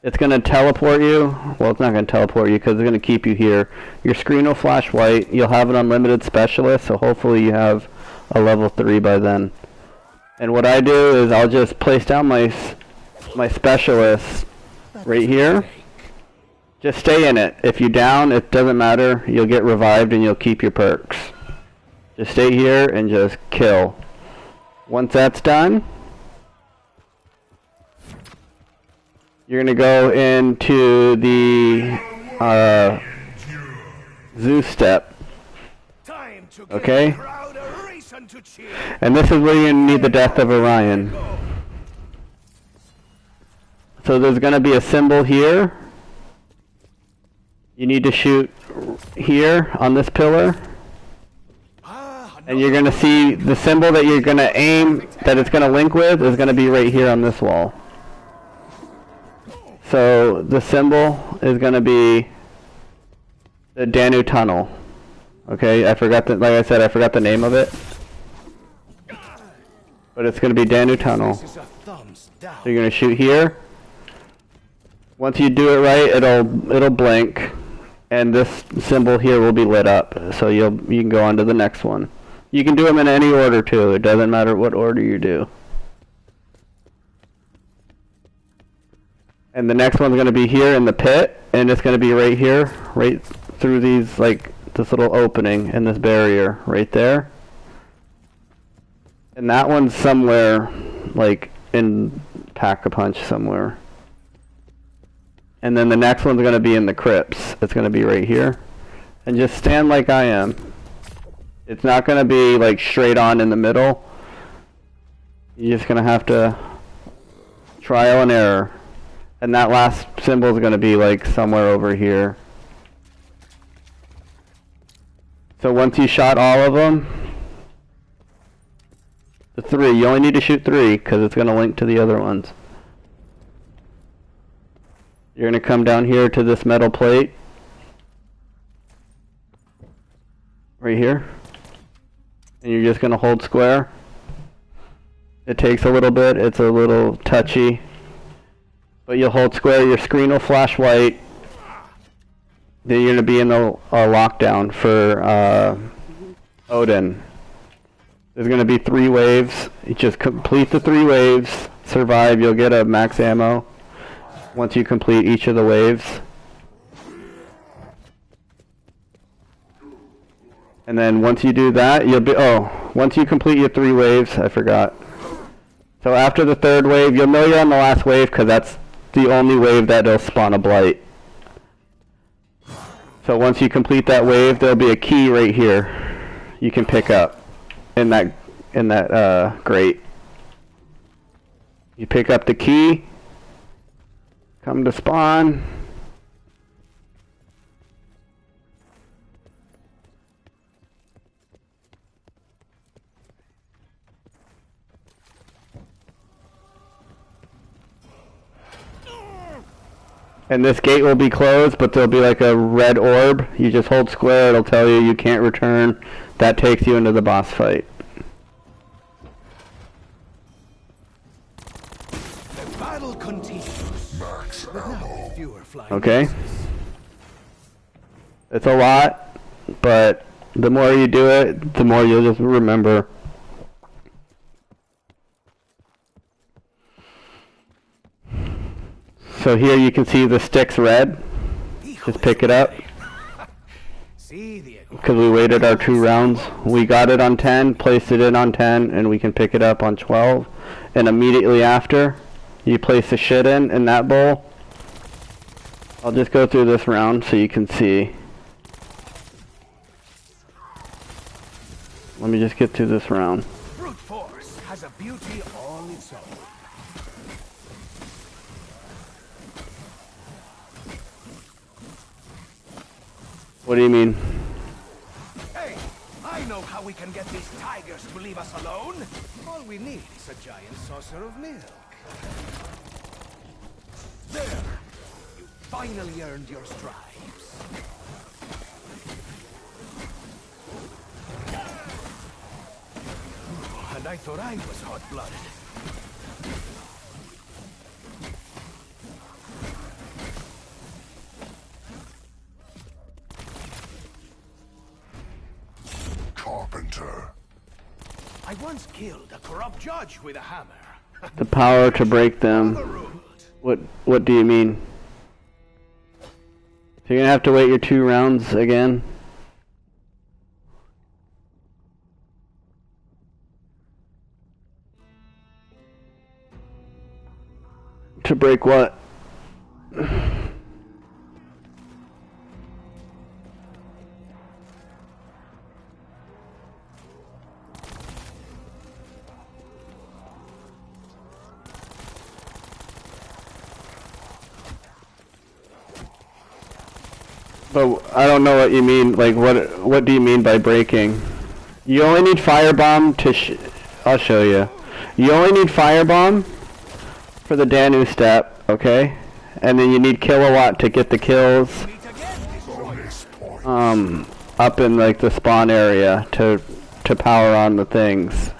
It's going to teleport you. Well, it's not going to teleport you because it's going to keep you here. Your screen will flash white. You'll have an unlimited specialist, so hopefully you have a level 3 by then. And what I do is I'll just place down my specialist right here. Just stay in it. If you're down, it doesn't matter. You'll get revived and you'll keep your perks. Just stay here and just kill. Once that's done, you're going to go into the Zeus step. Okay? And this is where you need the death of Orion. So there's going to be a symbol here. You need to shoot here on this pillar. And you're going to see the symbol that you're going to aim, that it's going to link with, is going to be right here on this wall. So the symbol is going to be the Danu Tunnel. Okay, I forgot the name of it. But it's going to be Danu Tunnel. So you're going to shoot here. Once you do it right, it'll blink, and this symbol here will be lit up. So you can go on to the next one. You can do them in any order too. It doesn't matter what order you do. And the next one's going to be here in the pit, and it's going to be right here, right through these, like this little opening and this barrier right there. And that one's somewhere, like in Pack-a-Punch somewhere. And then the next one's going to be in the crypts. It's going to be right here. And just stand like I am. It's not going to be like straight on in the middle. You're just going to have to trial and error. And that last symbol is going to be like somewhere over here. So once you shot all of them, the 3, you only need to shoot 3 because it's going to link to the other ones. You're going to come down here to this metal plate. Right here. And you're just going to hold square. It takes a little bit. It's a little touchy. But you'll hold square. Your screen will flash white. Then you're going to be in the lockdown for Odin. There's going to be 3 waves. You just complete the 3 waves. Survive. You'll get a max ammo once you complete each of the waves. And then once you do that, you'll be... once you complete your 3 waves, I forgot. So after the 3rd wave, you'll know you're on the last wave because that's the only wave that'll spawn a blight. So once you complete that wave, there'll be a key right here you can pick up in that grate. You pick up the key, come to spawn. And this gate will be closed, but there'll be like a red orb. You just hold square, it'll tell you you can't return. That takes you into the boss fight. The battle continues. With now fewer flying Okay. pieces. It's a lot, but the more you do it, the more you'll just remember. So here you can see the stick's red. Just pick it up. Because we waited our 2 rounds. We got it on 10, placed it in on 10, and we can pick it up on 12. And immediately after, you place the shit in that bowl. I'll just go through this round so you can see. Let me just get through this round. Brute force has a beauty all its own. What do you mean? Hey, I know how we can get these tigers to leave us alone. All we need is a giant saucer of milk. There! You finally earned your stripes. And I thought I was hot-blooded. Carpenter. I once killed a corrupt judge with a hammer. The power to break them. What do you mean? So you're gonna have to wait your 2 rounds again? To break what? But I don't know what you mean. Like, what do you mean by breaking? You only need firebomb to I'll show you. You only need firebomb for the Danu step, okay? And then you need kilowatt to get the kills up in like the spawn area to power on the things.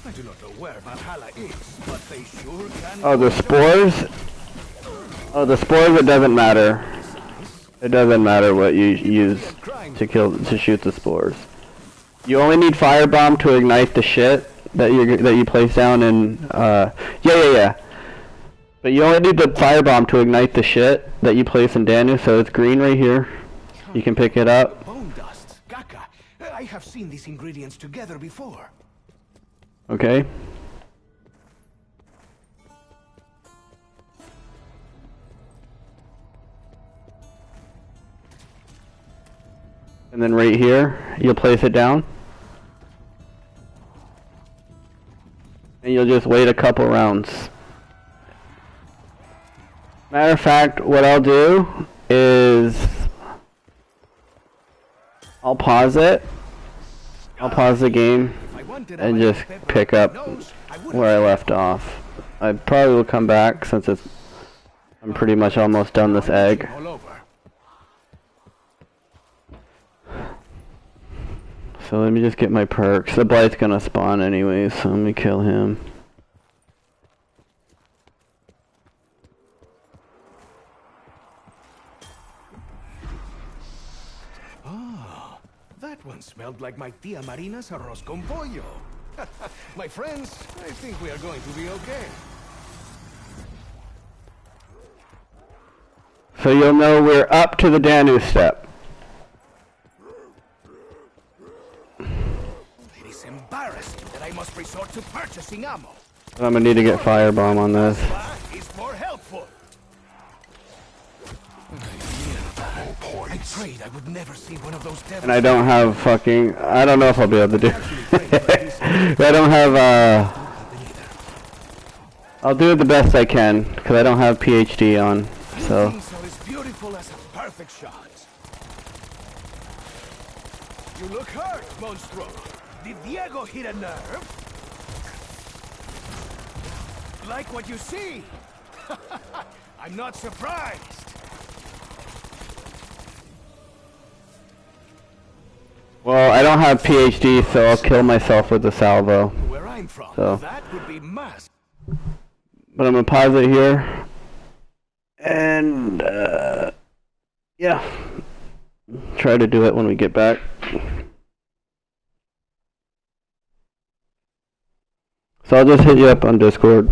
I do not know where Valhalla is, but they sure can. Oh, the spores? Oh, the spores, it doesn't matter. It doesn't matter what you use to shoot the spores. You only need firebomb to ignite the shit that you place down in yeah. But you only need the firebomb to ignite the shit that you place in Danu, so it's green right here. You can pick it up. Bone dust, Gaka. I have seen these ingredients together before. Okay. And then right here, you'll place it down. And you'll just wait a couple rounds. Matter of fact, what I'll do is I'll pause it. I'll pause the game and just pick up where I left off. I probably will come back since I'm pretty much almost done this egg. So let me just get my perks. The Blight's gonna spawn anyways, so let me kill him. Ah, that one smelled like my Tia Marina's arroz con pollo. My friends, I think we are going to be okay. So you'll know we're up to the Danu step. It is embarrassing that I must resort to purchasing ammo. I'm gonna need to get firebomb on this. Is more helpful. I prayed I would never see one of those devils. And I don't have fucking... I don't know if I'll be able to do it. I don't have, I'll do it the best I can, because I don't have PhD on, so... as beautiful as a perfect shot. You look hurt, Monstro. Did Diego hit a nerve? Like what you see? I'm not surprised. Well, I don't have PhD, so I'll kill myself with the salvo. Where I'm from, So. that would be mass. But I'm gonna pause it here. And, yeah. try to do it when we get back. So I'll just hit you up on Discord.